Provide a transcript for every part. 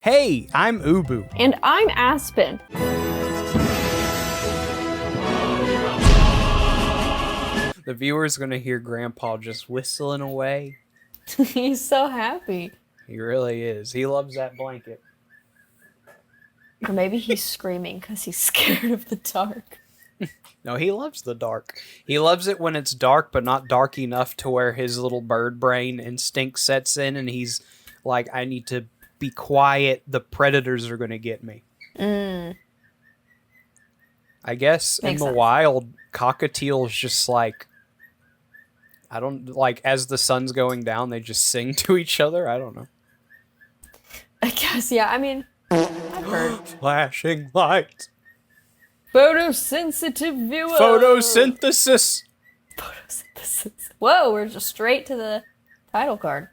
Hey, I'm Ubu. And I'm Aspen. The viewer's gonna hear Grandpa just whistling away. He's so happy. He really is. He loves that blanket. Or maybe he's screaming because he's scared of the dark. No, he loves the dark. He loves it when it's dark, but not dark enough to where his little bird brain instinct sets in and he's like, I need to be quiet. The predators are going to get me. I guess Makes in the sense. wild, cockatiels just like, I don't, like, as the sun's going down, they just sing to each other. I don't know. I guess, yeah. I mean, I've heard. Flashing lights. Photosensitive viewer. Photosynthesis. Photosynthesis. Whoa, we're just straight to the title card.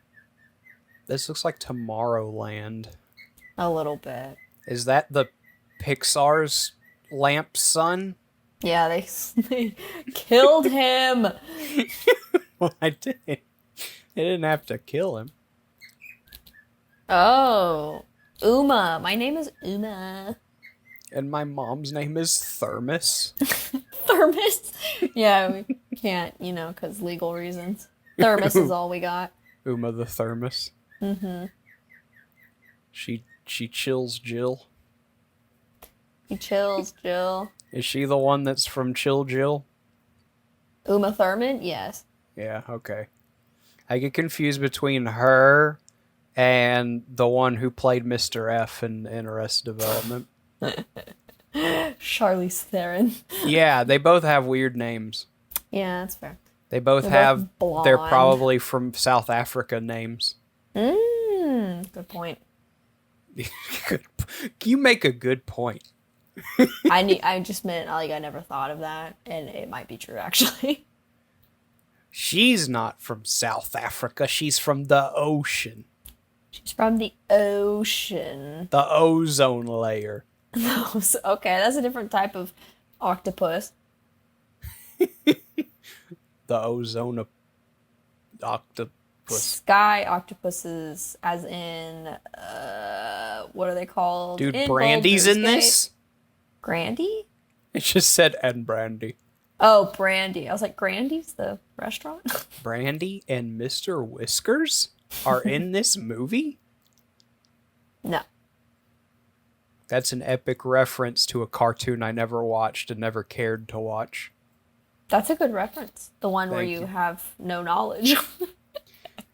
This looks like Tomorrowland. A little bit. Is that the Pixar's lamp son? Yeah, they killed him. Well, I did. They didn't have to kill him. Oh. Uma. My name is Uma. And my mom's name is Thermos. Thermos? Yeah, we can't, because legal reasons. Thermos is all we got. Uma the Thermos. Mm-hmm. She chills Jill. He chills, Jill. Is she the one that's from Chill Jill? Uma Thurman? Yes. Yeah, okay. I get confused between her and the one who played Mr. F in Arrested Development. Charlize Theron. Yeah, they both have weird names. Yeah, that's fair. They both They're have, both they're blonde. probably from South Africa names. Good point. You make a good point. I just meant, like, I never thought of that, and it might be true, actually. She's not from South Africa. She's from the ocean. She's from the ocean. The ozone layer. Okay, that's a different type of octopus. The ozone octopus. Sky octopuses, as in, what are they called? Dude, in Brandy's Baldur's in Gate? this? Grandy? It just said, and Brandy. Oh, Brandy. I was like, Grandy's the restaurant? Brandy and Mr. Whiskers are in this movie? No. That's an epic reference to a cartoon I never watched and never cared to watch. That's a good reference. The one where Thank you you. have no knowledge.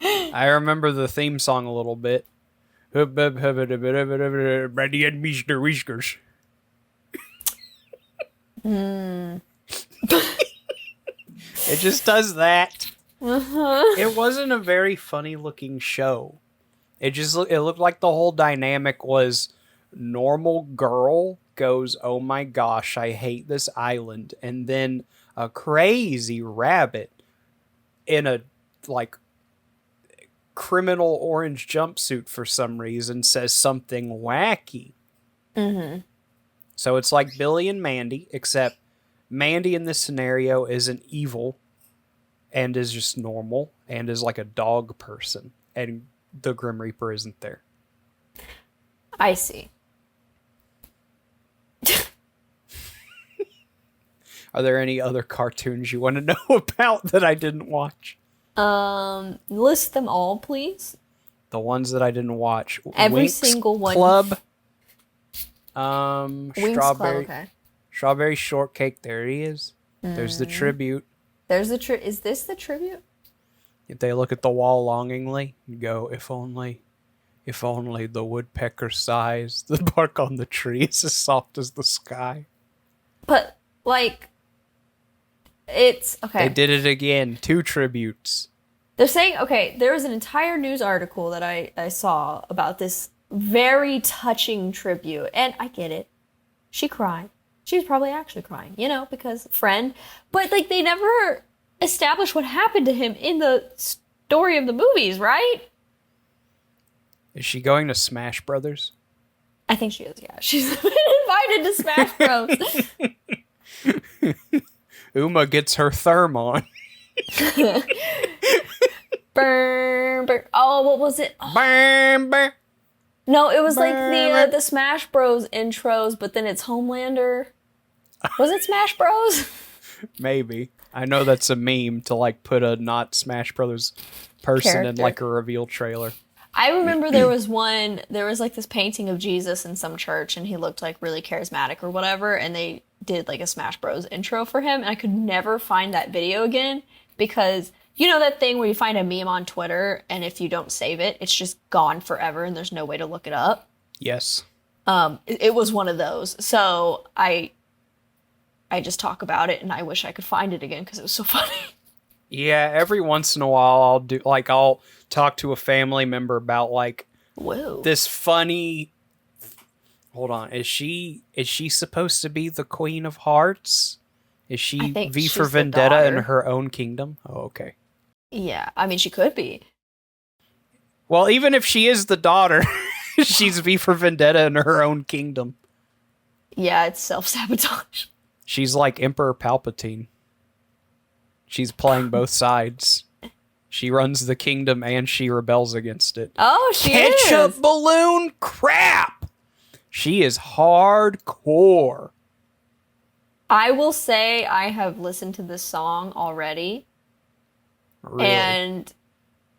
I remember the theme song a little bit. Brandy and Mr. Whiskers. It just does that. It wasn't a very funny looking show. It looked like the whole dynamic was normal girl goes, oh my gosh, I hate this island, and then a crazy rabbit in a like criminal orange jumpsuit for some reason says something wacky. So it's like Billy and Mandy, except Mandy in this scenario isn't evil and is just normal and is like a dog person, and the Grim Reaper isn't there. I see. Are there any other cartoons you want to know about that I didn't watch? List them all, please. The ones that I didn't watch. Every Winx single one. Club. Winx Strawberry. Club, okay. Strawberry Shortcake. There he is. There's the tribute. There's the Is this the tribute? If they look at the wall longingly and go, if only the woodpecker sighs, the bark on the tree is as soft as the sky. But, like, it's, okay. They did it again. 2 tributes. They're saying, okay, there was an entire news article that I saw about this very touching tribute, and I get it. She cried. She was probably actually crying, because friend. But, like, they never established what happened to him in the story of the movies, right? Is she going to Smash Brothers? I think she is, yeah. She's been invited to Smash Bros. Uma gets her therm on. Burn, burn. Oh, what was it? Oh, Burn, burn. No, it was like the Smash Bros intros, but then it's Homelander. Was it Smash Bros? Maybe. I know that's a meme to like put a not Smash Brothers person in like a reveal trailer. I remember there was like this painting of Jesus in some church and he looked like really charismatic or whatever, and they did like a Smash Bros intro for him, and I could never find that video again because you know that thing where you find a meme on Twitter and if you don't save it, it's just gone forever and there's no way to look it up? Yes. It was one of those. So I just talk about it and I wish I could find it again because it was so funny. Yeah, every once in a while I'll talk to a family member about like this funny. Hold on, is she supposed to be the Queen of Hearts? Is she V for Vendetta in her own kingdom? Oh, okay. Yeah, I mean she could be. Well, even if she is the daughter, she's V for Vendetta in her own kingdom. Yeah, it's self-sabotage. She's like Emperor Palpatine. She's playing both sides. She runs the kingdom and she rebels against it. Oh, she is. Ketchup balloon crap. She is hardcore. I will say I have listened to this song already. Really? And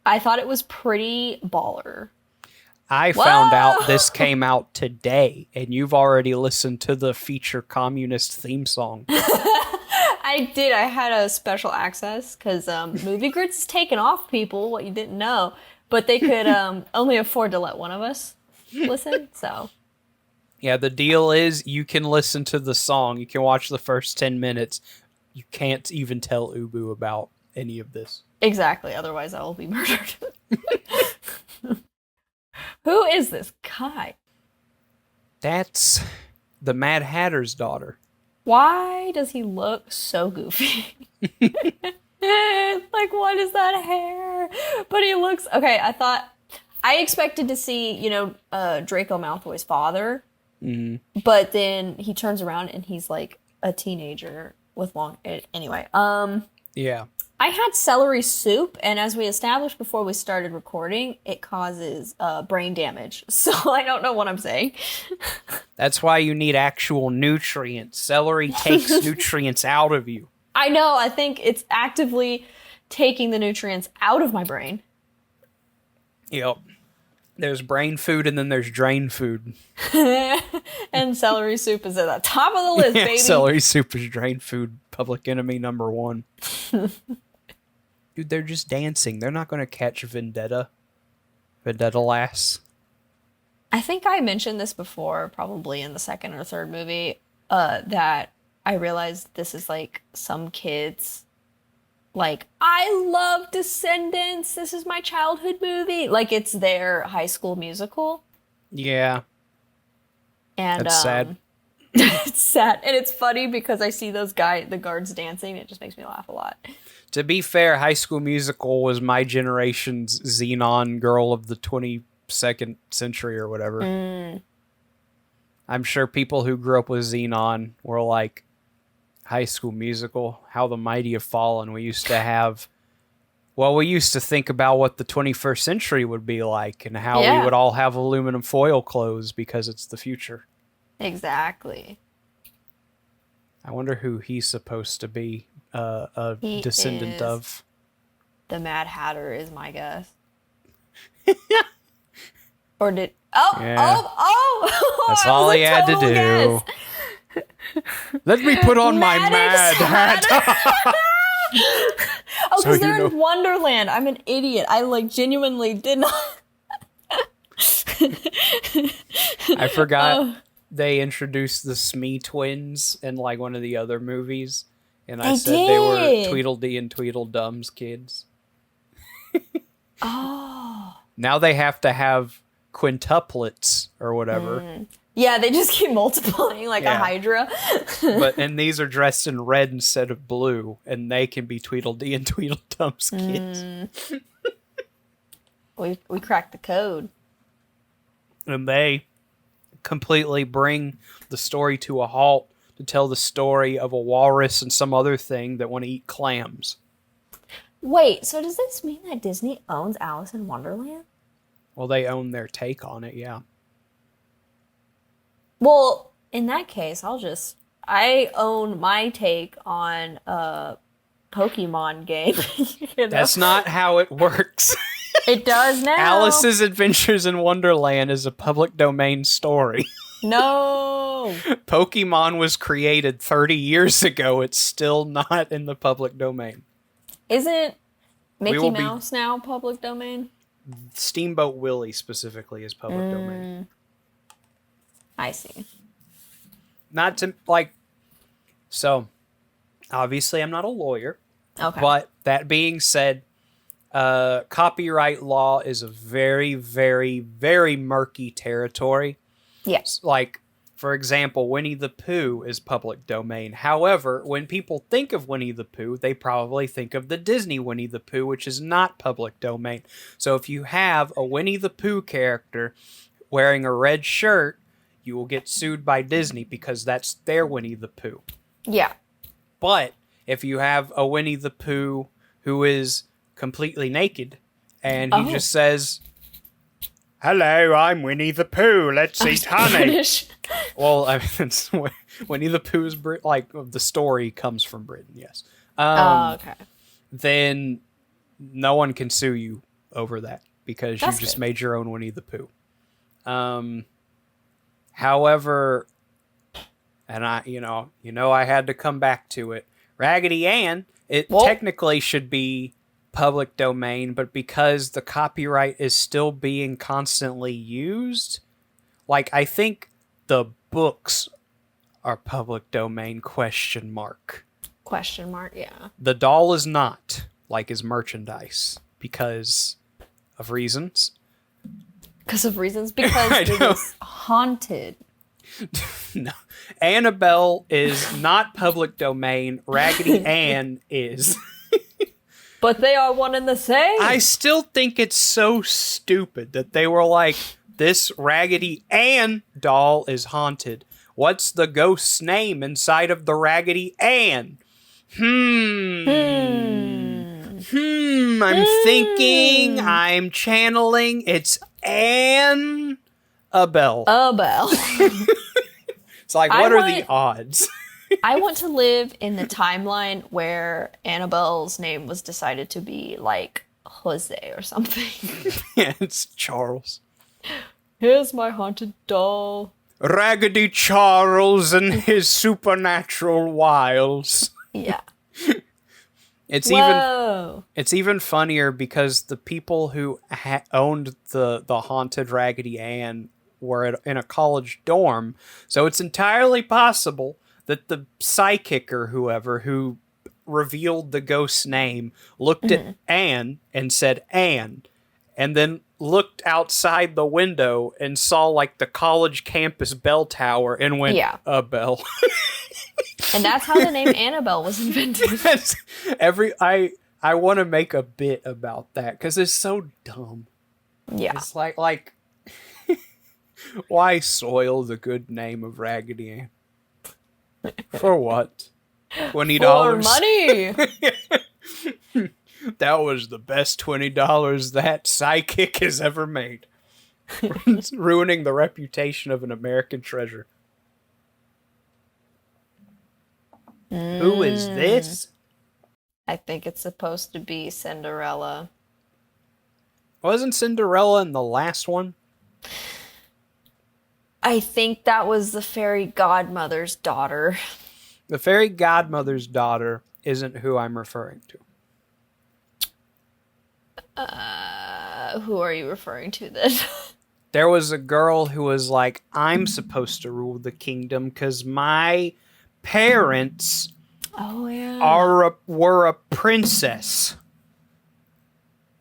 I thought it was pretty baller. I found out this came out today, and you've already listened to the feature communist theme song. I did. I had a special access because Movie Grits is taking off, people, what you didn't know. But they could only afford to let one of us listen, so. Yeah, the deal is you can listen to the song. You can watch the first 10 minutes. You can't even tell Ubu about any of this. Exactly, otherwise I will be murdered. Who is this guy? That's the Mad Hatter's daughter. Why does he look so goofy? Like, what is that hair? But he looks... Okay, I expected to see, Draco Malfoy's father. Mm-hmm. But then he turns around and he's like a teenager with long... Anyway, yeah. I had celery soup, and as we established before we started recording, it causes brain damage. So I don't know what I'm saying. That's why you need actual nutrients. Celery takes nutrients out of you. I know. I think it's actively taking the nutrients out of my brain. Yep. There's brain food, and then there's drain food. And celery soup is at the top of the list, baby. Celery soup is drain food. Public enemy number one. Dude, they're just dancing. They're not going to catch Vendetta. Vendetta lass. I think I mentioned this before, probably in the second or third movie, that I realized this is like some kids, like, I love Descendants. This is my childhood movie. Like, it's their High School Musical. Yeah. And that's sad. It's sad. And it's funny because I see the guards dancing. It just makes me laugh a lot. To be fair, High School Musical was my generation's Xenon girl of the 22nd century or whatever. Mm. I'm sure people who grew up with Xenon were like, High School Musical, how the mighty have fallen. We used to think about what the 21st century would be like and how we would all have aluminum foil clothes because it's the future. Exactly. I wonder who he's supposed to be a descendant of. The Mad Hatter is my guess. Or did... Oh! That's all he had to do. Guess. Let me put on my Mad Hat. Oh, because they're in Wonderland. I'm an idiot. I genuinely did not... I forgot they introduced the Smee twins in one of the other movies. And I said they were Tweedledee and Tweedledum's kids. Oh. Now they have to have quintuplets or whatever. Mm. Yeah, they just keep multiplying like a Hydra. And these are dressed in red instead of blue, and they can be Tweedledee and Tweedledum's kids. We cracked the code. And they completely bring the story to a halt to tell the story of a walrus and some other thing that want to eat clams. Wait, so does this mean that Disney owns Alice in Wonderland? Well, they own their take on it, yeah. Well, in that case, I own my take on a Pokemon game. You know? That's not how it works. It does now. Alice's Adventures in Wonderland is a public domain story. No. Pokemon was created 30 years ago. It's still not in the public domain. Isn't Mickey Mouse now public domain? Steamboat Willie specifically is public domain. I see. Not to, like... So, obviously I'm not a lawyer. Okay. But that being said, copyright law is a very, very, very murky territory. Yes. Like, for example, Winnie the Pooh is public domain. However, when people think of Winnie the Pooh, they probably think of the Disney Winnie the Pooh, which is not public domain. So if you have a Winnie the Pooh character wearing a red shirt, you will get sued by Disney because that's their Winnie the Pooh. Yeah. But if you have a Winnie the Pooh who is completely naked and he just says, "Hello, I'm Winnie the Pooh. Let's eat honey." British. Well, I mean, Winnie the Pooh is like the story comes from Britain. Yes. Okay. Then no one can sue you over that because you just made your own Winnie the Pooh. However, and I had to come back to it. Raggedy Ann, technically should be public domain, but because the copyright is still being constantly used, like, I think the books are public domain, question mark. Question mark, yeah. The doll is not, like, is merchandise because of reasons. Because it is haunted. No. Annabelle is not public domain. Raggedy Ann is. But they are one and the same. I still think it's so stupid that they were like, this Raggedy Ann doll is haunted. What's the ghost's name inside of the Raggedy Ann? I'm thinking, I'm channeling. It's Annabelle. It's like, what are the odds? I want to live in the timeline where Annabelle's name was decided to be like Jose or something. Yeah, it's Charles. Here's my haunted doll. Raggedy Charles and his supernatural wiles. Yeah. It's Whoa. even funnier because the people who owned the haunted Raggedy Ann were in a college dorm, so it's entirely possible that the psychic or whoever who revealed the ghost's name looked at Anne and said Anne, and then looked outside the window and saw like the college campus bell tower and went, a bell. And that's how the name Annabelle was invented. I want to make a bit about that because it's so dumb. Yeah. It's like why soil the good name of Raggedy Ann? For what? $20? For money! That was the best $20 that psychic has ever made. It's ruining the reputation of an American treasure. Who is this? I think it's supposed to be Cinderella. Wasn't Cinderella in the last one? I think that was the fairy godmother's daughter. The fairy godmother's daughter isn't who I'm referring to. Who are you referring to then? There was a girl who was like, I'm supposed to rule the kingdom because my parents were a princess.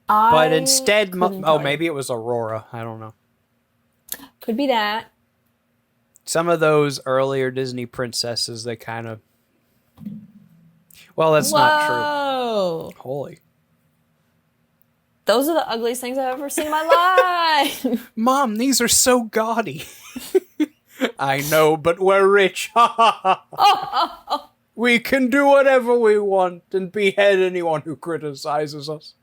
But instead, maybe it was Aurora. I don't know. Could be that. Some of those earlier Disney princesses, they kind of... Well, that's not true. Holy. Those are the ugliest things I've ever seen in my life. Mom, these are so gaudy. I know, but we're rich. We can do whatever we want and behead anyone who criticizes us.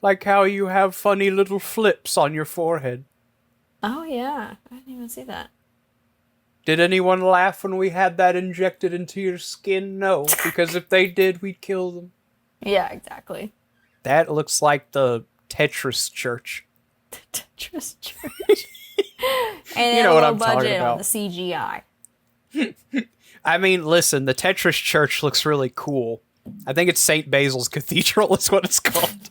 Like how you have funny little flips on your forehead. Oh yeah, I didn't even see that. Did anyone laugh when we had that injected into your skin? No, because if they did, we'd kill them. Yeah, exactly. That looks like the Tetris church. Tetris Church. And You a know what low I'm talking budget on about. the CGI. I mean, listen, the Tetris church looks really cool. I think it's St. Basil's Cathedral is what it's called.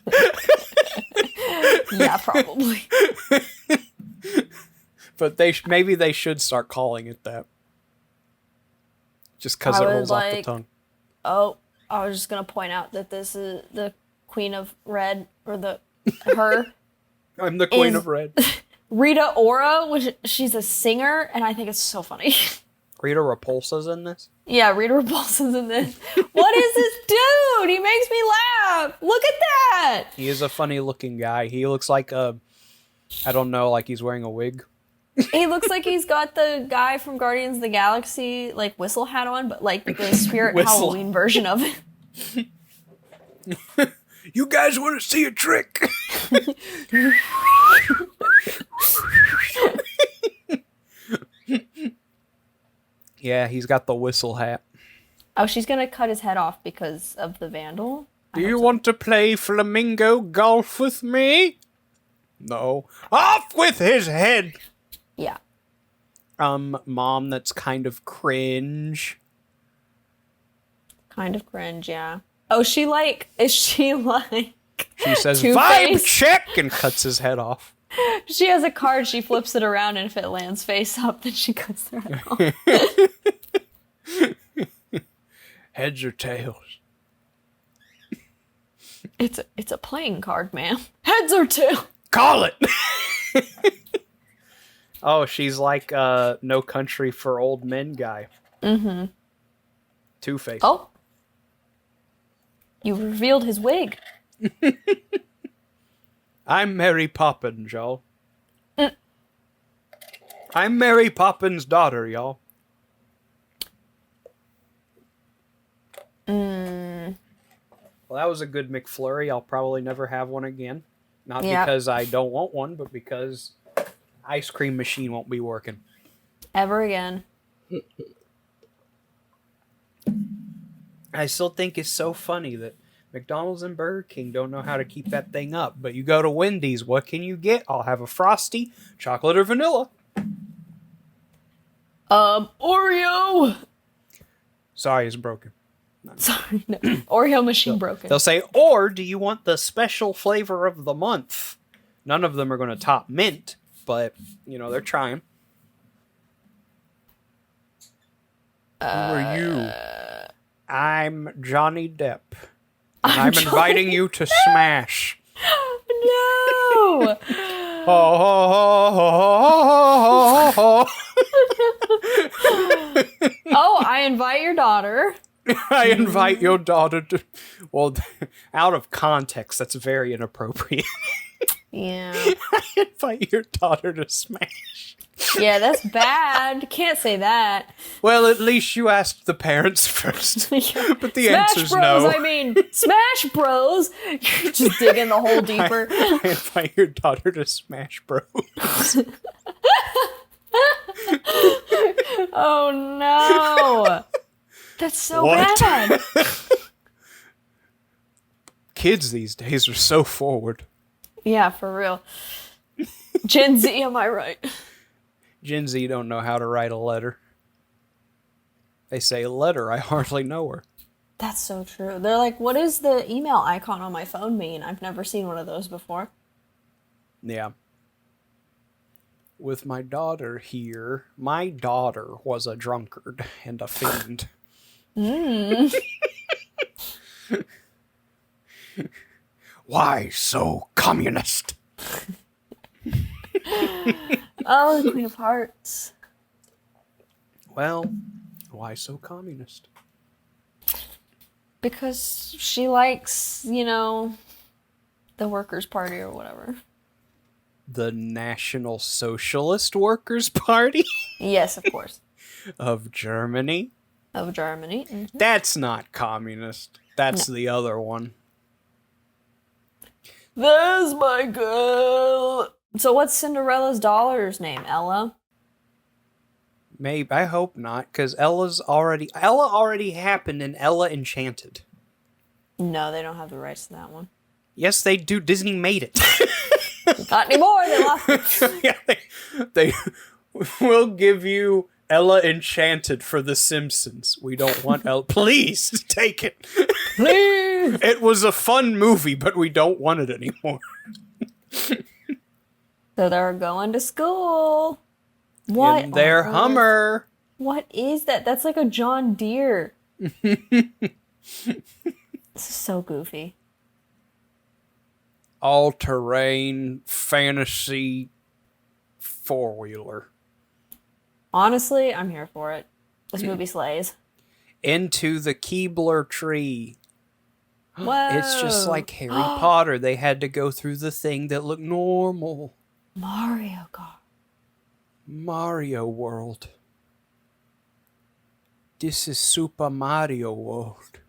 Yeah, probably. But maybe they should start calling it that. Just because I it would rolls off the tongue. Oh, I was just gonna point out that this is the Queen of Red, or her. I'm the Queen of Red. Rita Ora, which she's a singer, and I think it's so funny. Rita Repulsa's in this? Yeah, Rita Repulsa's in this. What is this dude? He makes me laugh. Look at that. He is a funny looking guy. He looks like I don't know, like he's wearing a wig. He looks like he's got the guy from Guardians of the Galaxy, like, whistle hat on, but, like, the Spirit Halloween version of it. You guys want to see a trick? Yeah, he's got the whistle hat. Oh, she's gonna cut his head off because of the vandal? Do you want to play flamingo golf with me? No. Off with his head! Yeah. Mom, that's kind of cringe. Kind of cringe, yeah. Oh, is she like... She says, Two-Face? vibe check, and cuts his head off. She has a card, she flips it around, and if it lands face up, then she cuts their head off. Heads or tails? It's a playing card, ma'am. Heads or tails? Call it! Oh, she's like No Country for Old Men guy. Mm-hmm. Two-Face. Oh. You revealed his wig. I'm Mary Poppins, y'all. I'm Mary Poppins' daughter, y'all. Well, that was a good McFlurry. I'll probably never have one again. Not because I don't want one, but because ice cream machine won't be working. Ever again. I still think it's so funny that McDonald's and Burger King don't know how to keep that thing up. But you go to Wendy's, what can you get? I'll have a Frosty, chocolate or vanilla. Oreo! Sorry, it's broken. Sorry, no. Oreo machine broken. They'll say, or do you want the special flavor of the month? None of them are going to top mint, but, you know, they're trying. Who are you? I'm Johnny Depp. And I'm inviting you to Smash. No! Ho, ho, ho, ho, ho, ho, ho. Oh, I invite your daughter. I invite your daughter to... Well, out of context, that's very inappropriate. Yeah. I invite your daughter to Smash. Yeah, that's bad. Can't say that. Well, at least you asked the parents first. But the answer's Smash Bros, no. I mean, Smash Bros. You're just digging the hole deeper. I invite your daughter to Smash Bros. Oh no. That's so What? bad. Kids these days are so forward. Yeah, for real. Gen Z, am I right? Gen Z don't know how to write a letter. They say, letter, I hardly know her. That's so true. They're like, what does the email icon on my phone mean? I've never seen one of those before. Yeah. With my daughter here, my daughter was a drunkard and a fiend. Why so communist? Oh, the Queen of Hearts. Well, why so communist? Because she likes, you know, the Workers' Party or whatever. The National Socialist Workers' Party Yes, of course. of Germany? Of Germany. Mm-hmm. That's not communist. That's the other one. There's my girl. So what's Cinderella's daughter's name? Ella? Maybe. I hope not, because Ella already happened in Ella Enchanted. No, they don't have the rights to that one. Yes, they do. Disney made it. Not anymore. They lost it. Yeah, they will give you Ella Enchanted for The Simpsons. We don't want Ella. Please take it. Please. It was a fun movie, but we don't want it anymore. So they're going to school. What? In their Hummer. What is that? That's like a John Deere. This is so goofy. All-terrain fantasy four-wheeler. Honestly, I'm here for it. This movie slays. Into the Keebler tree. Whoa. It's just like Harry Potter. They had to go through the thing that looked normal. Mario Kart. Mario World. This is Super Mario World.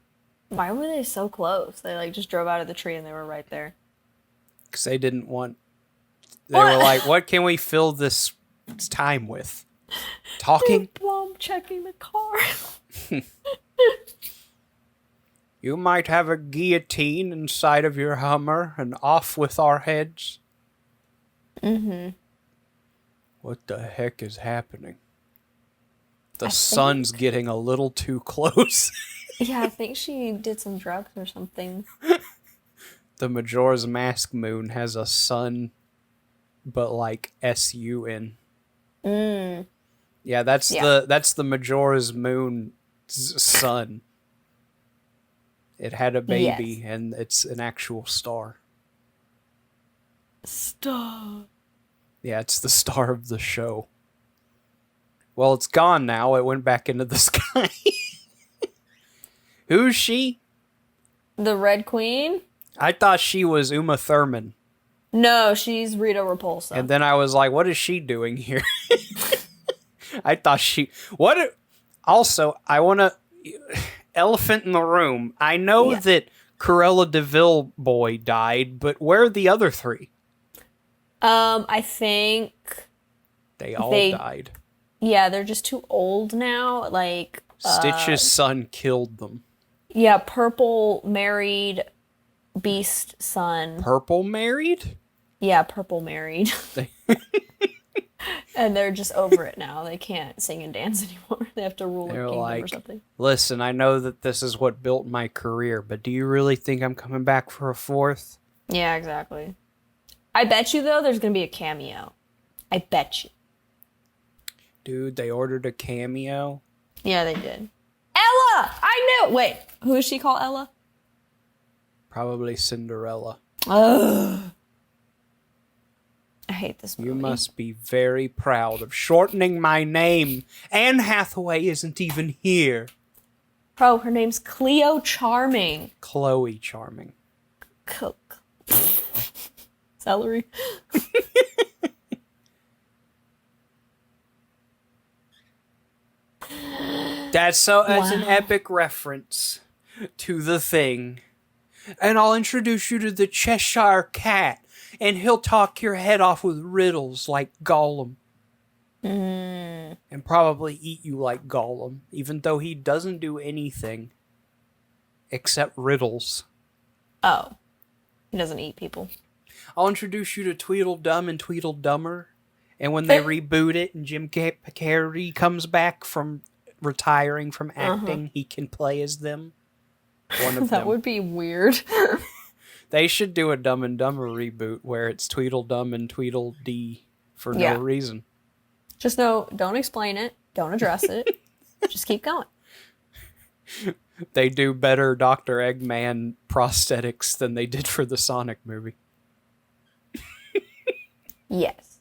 Why were they so close? They like just drove out of the tree and they were right there. Because they didn't want... They were like, what can we fill this time with? Talking? Plum checking the car. You might have a guillotine inside of your Hummer and off with our heads. Mm-hmm. What the heck is happening? The sun's getting a little too close. Yeah, I think she did some drugs or something. The Majora's Mask moon has a sun, but like S-U-N. Yeah, that's the Majora's moon's sun. It had a baby, and it's an actual star. Star. Yeah, it's the star of the show. Well, it's gone now. It went back into the sky. Who's she? The Red Queen? I thought she was Uma Thurman. No, she's Rita Repulsa. And then I was like, what is she doing here? I thought she... Also, I want to... Elephant in the room. I know that Cruella de Vil boy died, but where are the other three? I think... They all died. Yeah, they're just too old now. Like... Stitch's son killed them. Yeah, Purple married Beast son. Purple married? Yeah, Purple married. And they're just over it now. They can't sing and dance anymore. They have to rule a kingdom or something. Listen, I know that this is what built my career, but do you really think I'm coming back for a fourth? Yeah, exactly. I bet you, though, there's going to be a cameo. I bet you. Dude, they ordered a cameo? Yeah, they did. Ella! I knew! Wait, who is she called Ella? Probably Cinderella. Ugh. I hate this movie. You must be very proud of shortening my name. Anne Hathaway isn't even here. Bro, her name's Cleo Charming. Chloe Charming. Coke. Celery. That's an epic reference to The Thing. And I'll introduce you to the Cheshire Cat, and he'll talk your head off with riddles like Gollum. And probably eat you like Gollum, even though he doesn't do anything except riddles. Oh. He doesn't eat people. I'll introduce you to Tweedledum and Tweedledummer, and when they reboot it and Jim Carrey comes back from retiring from acting, he can play as them. One of them. That would be weird. They should do a Dumb and Dumber reboot where it's Tweedledum and Tweedledee for no reason. Just don't explain it. Don't address it. Just keep going. They do better Dr. Eggman prosthetics than they did for the Sonic movie. Yes.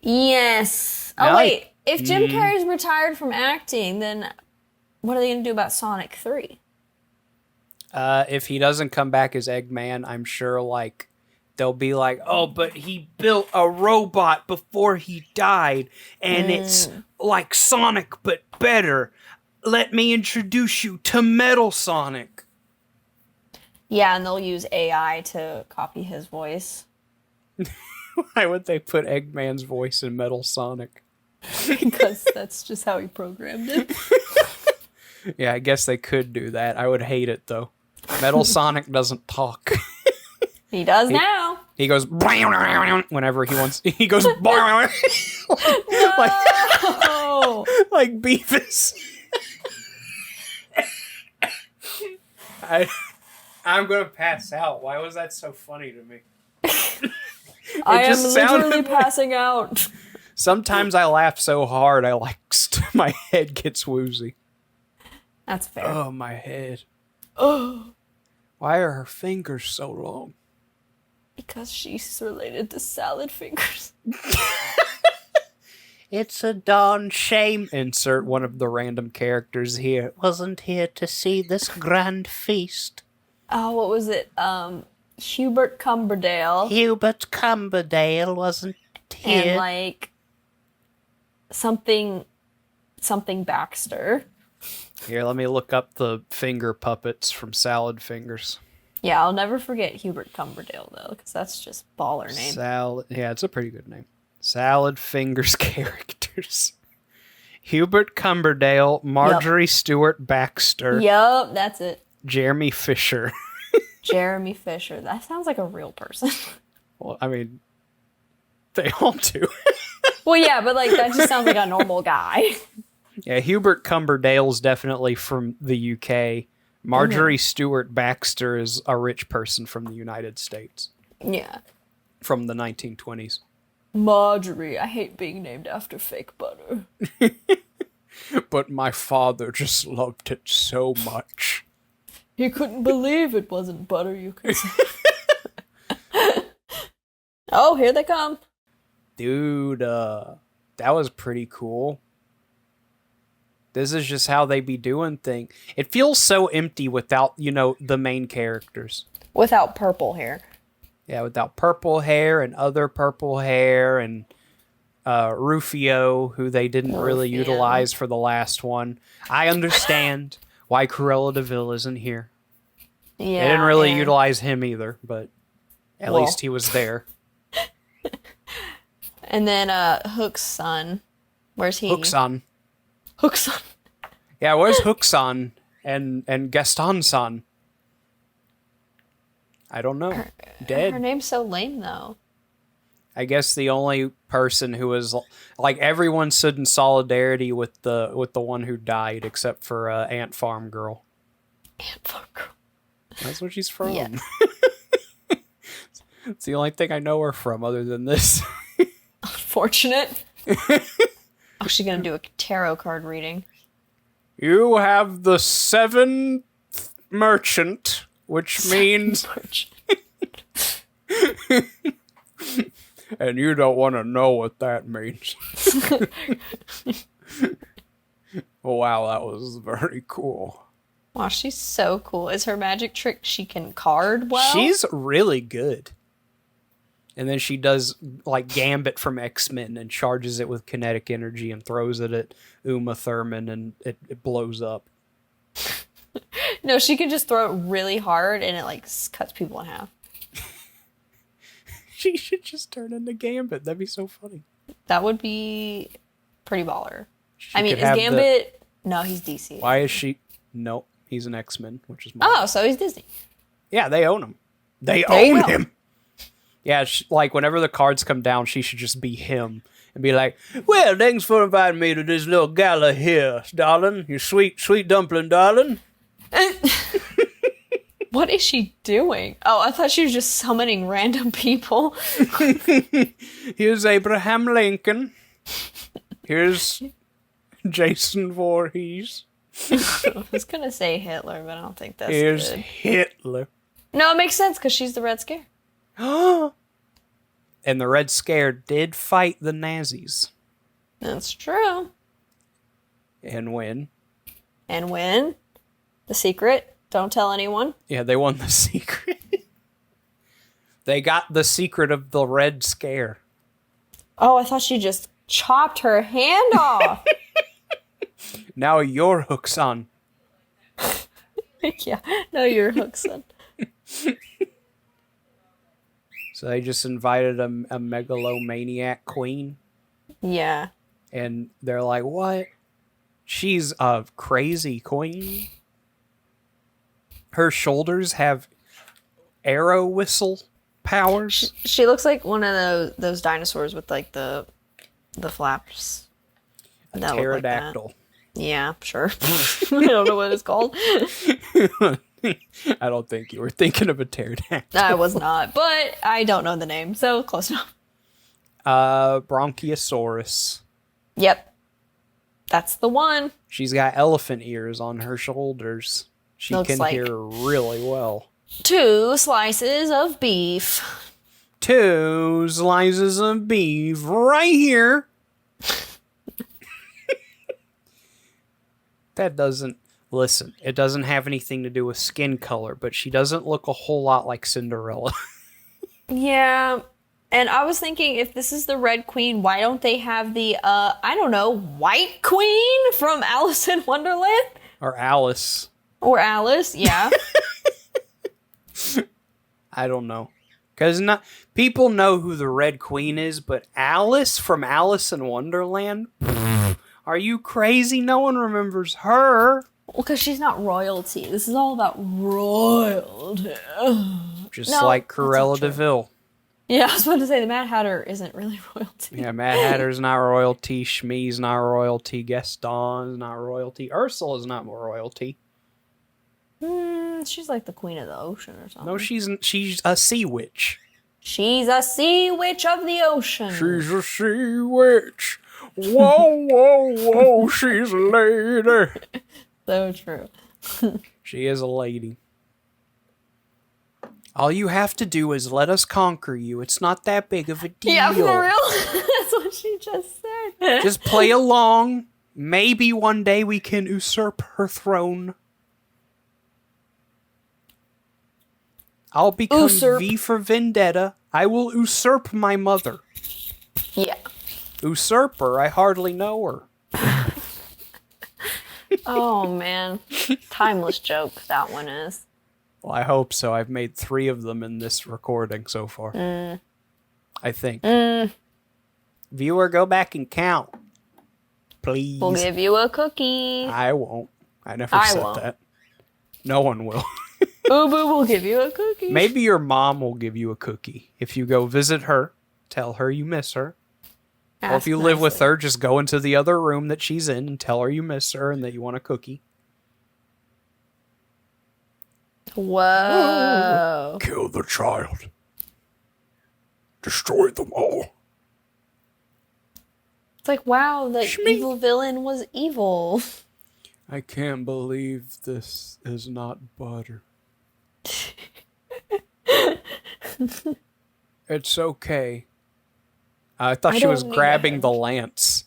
Yes. Oh, wait. If Jim Carrey's retired from acting, then what are they going to do about Sonic 3? If he doesn't come back as Eggman, I'm sure, like, they'll be like, oh, but he built a robot before he died, and it's like Sonic, but better. Let me introduce you to Metal Sonic. Yeah, and they'll use AI to copy his voice. Why would they put Eggman's voice in Metal Sonic? Because that's just how he programmed it. Yeah, I guess they could do that. I would hate it, though. Metal Sonic doesn't talk. He does now. He goes whenever he wants. He goes like Beavis. I'm gonna pass out. Why was that so funny to me? I am literally passing out. Sometimes I laugh so hard, my head gets woozy. That's fair. Oh, my head. Oh, why are her fingers so long? Because she's related to salad fingers. It's a darn shame. Insert one of the random characters here. Wasn't here to see this grand feast. Oh, what was it? Hubert Cumberdale. Hubert Cumberdale wasn't here. And like something Baxter. Here, let me look up the finger puppets from Salad Fingers. Yeah, I'll never forget Hubert Cumberdale though, because that's just baller name. Yeah, it's a pretty good name. Salad Fingers characters. Hubert Cumberdale, Marjorie Stewart Baxter. Yup, that's it. Jeremy Fisher. Jeremy Fisher. That sounds like a real person. Well, I mean, they all do. Well, yeah, but like that just sounds like a normal guy. Yeah, Hubert Cumberdale's definitely from the UK. Marjorie Stewart Baxter is a rich person from the United States. Yeah. From the 1920s. Marjorie, I hate being named after fake butter. But my father just loved it so much. He couldn't believe it wasn't butter, you could say. Oh, here they come. Dude, that was pretty cool. This is just how they be doing things. It feels so empty without, the main characters. Without purple hair. Yeah, without purple hair and other purple hair and Rufio, who they didn't really utilize for the last one. I understand why Cruella de Vil isn't here. Yeah, they didn't really utilize him either, but at least he was there. And then Hook's son. Where's he? Hook's son. Hook's son. Yeah, where's Hook's son and Gaston's son? I don't know. Dead. Her name's so lame, though. I guess the only person who was like everyone stood in solidarity with the one who died, except for Ant Farm Girl. Ant Farm Girl. That's where she's from. Yeah. It's the only thing I know her from, other than this. Unfortunate. Oh, she's gonna do a tarot card reading. You have the seventh merchant, which means... And you don't want to know what that means. Wow, that was very cool. Wow, she's so cool. Is her magic trick she can card well? She's really good. And then she does, like, Gambit from X-Men and charges it with kinetic energy and throws it at Uma Thurman and it blows up. No, she can just throw it really hard and it, like, cuts people in half. She should just turn into Gambit. That'd be so funny. That would be pretty baller. I mean, is Gambit... No, he's DC. Why is she... Nope, he's an X-Men, which is... Oh, so he's Disney. Yeah, they own him. They own him! Yeah, like, whenever the cards come down, she should just be him. And be like, well, thanks for inviting me to this little gala here, darling. You sweet, sweet dumpling, darling. What is she doing? Oh, I thought she was just summoning random people. Here's Abraham Lincoln. Here's Jason Voorhees. I was going to say Hitler, but I don't think that's Here's good. Hitler. No, it makes sense because she's the Red Scare. And the Red Scare did fight the Nazis. That's true. And win. And win. The secret. Don't tell anyone. Yeah, they won the secret. They got the secret of the Red Scare. Oh, I thought she just chopped her hand off. Now you're Hook's on. Yeah, no, you're Hook's son. So they just invited a megalomaniac queen. Yeah. And they're like, what? She's a crazy queen. Her shoulders have arrow whistle powers. She looks like one of those dinosaurs with like the flaps. A pterodactyl. Yeah, sure. I don't know what it's called. I don't think you were thinking of a pterodactyl. I was not, but I don't know the name, so close enough. Bronchiosaurus. Yep. That's the one. She's got elephant ears on her shoulders. She Looks can like hear really well. 2 slices of beef. 2 slices of beef right here. That doesn't... Listen, it doesn't have anything to do with skin color, but she doesn't look a whole lot like Cinderella. Yeah. And I was thinking, if this is the Red Queen, why don't they have the, I don't know, White Queen from Alice in Wonderland? Or Alice. Or Alice, yeah. I don't know. Because people know who the Red Queen is, but Alice from Alice in Wonderland? Are you crazy? No one remembers her. Well, because she's not royalty. This is all about royalty. Just like Cruella de Vil. Yeah, I was about to say, the Mad Hatter isn't really royalty. Yeah, Mad Hatter's not royalty. Shmi's not royalty. Gaston's not royalty. Ursula's not royalty. She's like the queen of the ocean or something. No, she's a sea witch. She's a sea witch of the ocean. She's a sea witch. Whoa, whoa, whoa, she's a lady. So true. She is a lady. All you have to do is let us conquer you. It's not that big of a deal. Yeah, for real? That's what she just said. Just play along. Maybe one day we can usurp her throne. I'll become V for Vendetta. I will usurp my mother. Yeah. Usurper, I hardly know her. Oh, man. Timeless joke, that one is. Well, I hope so. I've made 3 of them in this recording so far. I think. Viewer, go back and count. Please. We'll give you a cookie. I won't. I never said that. No one will. Ubu will give you a cookie. Maybe your mom will give you a cookie. If you go visit her, tell her you miss her. Or if you live with her, just go into the other room that she's in and tell her you miss her and that you want a cookie. Whoa. Kill the child. Destroy them all. It's like, wow, the evil villain was evil. I can't believe this is not butter. It's okay. I thought she was grabbing the lance.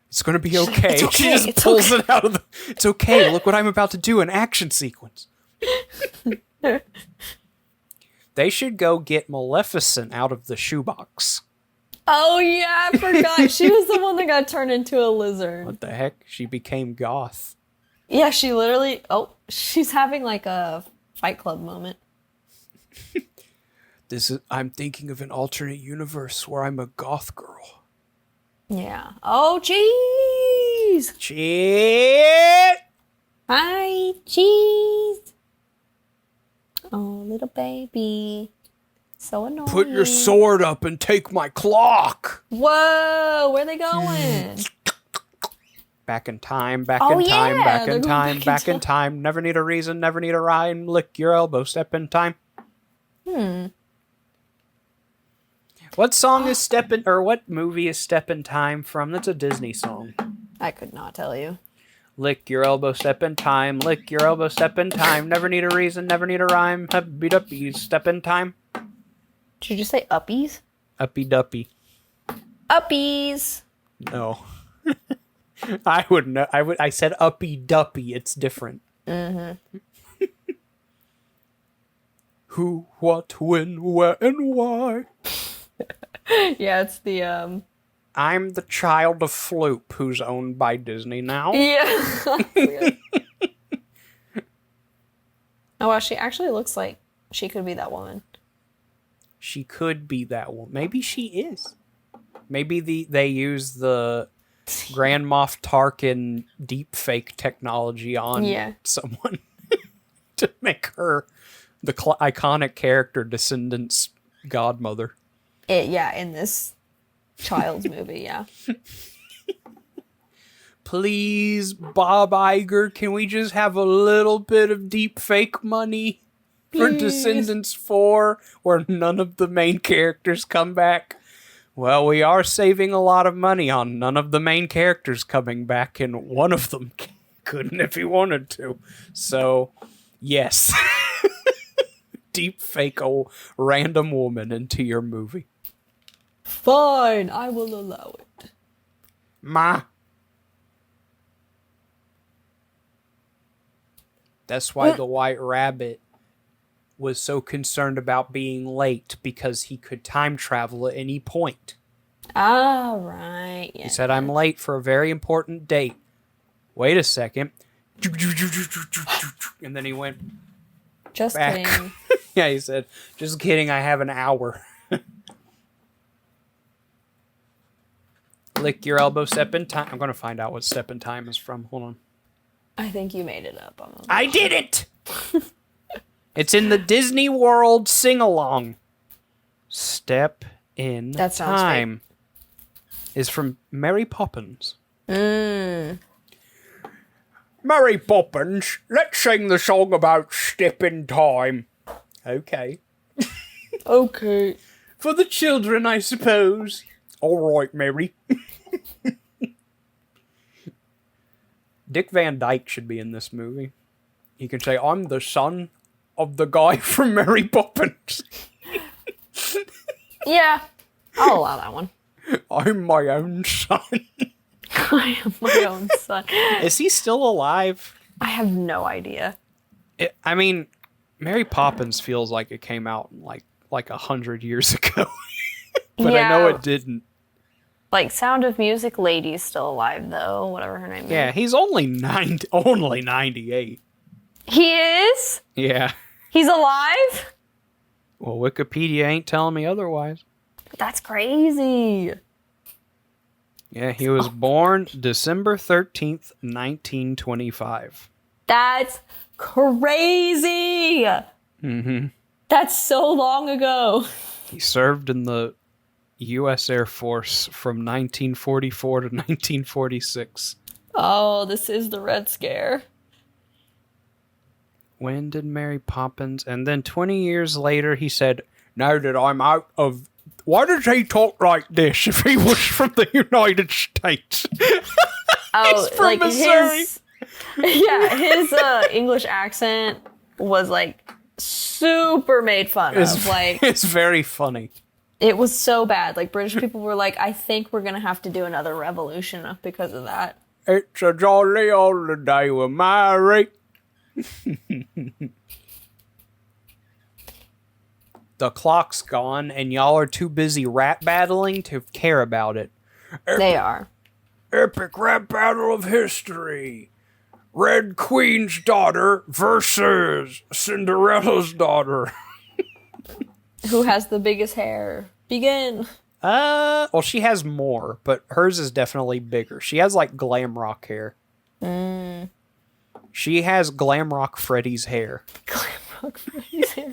It's going to be okay. It's okay. She just pulls it out of the... It's okay. Look what I'm about to do. An action sequence. They should go get Maleficent out of the shoebox. Oh, yeah, I forgot. She was the one that got turned into a lizard. What the heck? She became goth. Yeah, she literally... Oh, she's having like a Fight Club moment. I'm thinking of an alternate universe where I'm a goth girl. Yeah. Oh, jeez. Shit. Hi, jeez. Oh, little baby. So annoying. Put your sword up and take my clock. Whoa, where are they going? Back in time, back in time, back in time, back in time. Never need a reason, never need a rhyme. Lick your elbow, step in time. What song is what movie is Step in Time from? That's a Disney song. I could not tell you. Lick your elbow, step in time. Lick your elbow, step in time. Never need a reason, never need a rhyme. Uppy duppy, step in time. Did you just say uppies? Uppy duppy. Uppies. No. I would know. I said uppy duppy. It's different. Mm-hmm. Who, what, when, where, and why? Yeah, it's the I'm the child of Floop, who's owned by Disney now. Yeah. Oh, wow, she actually looks like she could be that woman. She could be that one. Maybe she is. Maybe they use the Grand Moff Tarkin deep fake technology on someone to make her the iconic character Descendants godmother. In this child's movie, yeah. Please, Bob Iger, can we just have a little bit of deep fake money for Descendants 4 where none of the main characters come back? Well, we are saving a lot of money on none of the main characters coming back, and one of them couldn't if he wanted to. So, yes. Deep fake a random woman into your movie. Fine, I will allow it. Ma. That's why the White Rabbit was so concerned about being late, because he could time travel at any point. Ah, right. Yeah. He said, I'm late for a very important date. Wait a second. And then he went Just back. kidding. Yeah, he said, just kidding, I have an hour. Lick your elbow, step in time. I'm going to find out what step in time is from. Hold on. I think you made it up. I did it! It's in the Disney World sing-along. Step in That sounds time is from Mary Poppins. Mary Poppins, let's sing the song about step in time. Okay. Okay. For the children, I suppose. All right, Mary. Dick Van Dyke should be in this movie. He can say, I'm the son of the guy from Mary Poppins. Yeah, I'll allow that one. I'm my own son. I am my own son. Is he still alive? I have no idea. I mean, Mary Poppins feels like it came out like 100 years ago. But I know it didn't. Like, Sound of Music Lady's still alive, though, whatever her name is. Yeah, he's only 98. He is? Yeah. He's alive? Well, Wikipedia ain't telling me otherwise. That's crazy. Yeah, he was born December 13th, 1925. That's crazy. Mm-hmm. That's so long ago. He served in the U.S. Air Force from 1944 to 1946. Oh, this is the Red Scare. When did Mary Poppins? And then 20 years later, he said, now that I'm out of... Why does he talk like this if he was from the United States? Oh, He's from like Missouri. his English accent was like super made fun of. Like, it's very funny. it was so bad. Like, British people were like, I think we're gonna have to do another revolution because of that. It's a jolly old day with Mary. The clock's gone, and y'all are too busy rap battling to care about it. They are. Epic rap battle of history. Red Queen's daughter versus Cinderella's daughter. Who has the biggest hair? Begin. Well, she has more, but hers is definitely bigger. She has, like, glam rock hair. She has glam rock Freddy's hair. Glam rock Freddy's hair.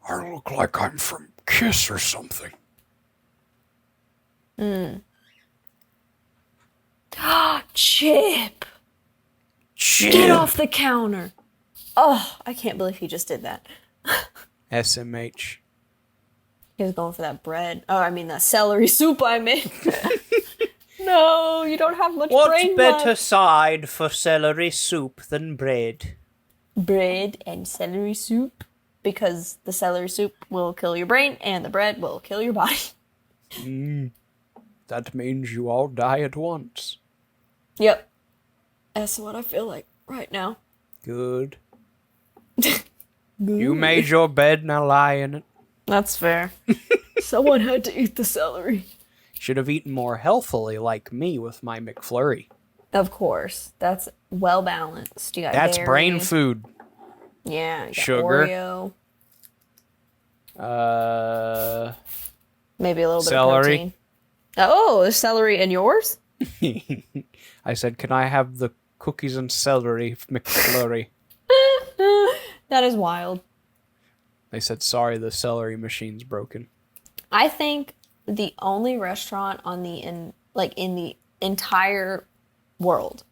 I look like I'm from Kiss or something. Chip! Chip! Get off the counter! Oh, I can't believe he just did that. SMH. He was going for that bread. Oh, I mean that celery soup I made. No, you don't have much brain left. side for celery soup than bread? Bread and celery soup. Because the celery soup will kill your brain and the bread will kill your body. That means you all die at once. Yep. That's what I feel like right now. Good. You made your bed, now lie in it. That's fair. Someone had to eat the celery. Should have eaten more healthily like me with my McFlurry. Of course. That's well balanced. You got That's dairy. brain food. Yeah. You got Sugar. Oreo. Maybe a little bit Celery. of protein. Oh, is celery in yours? I said, can I have the cookies and celery McFlurry? That is wild. They said, sorry, the celery machine's broken. I think the only restaurant in the entire world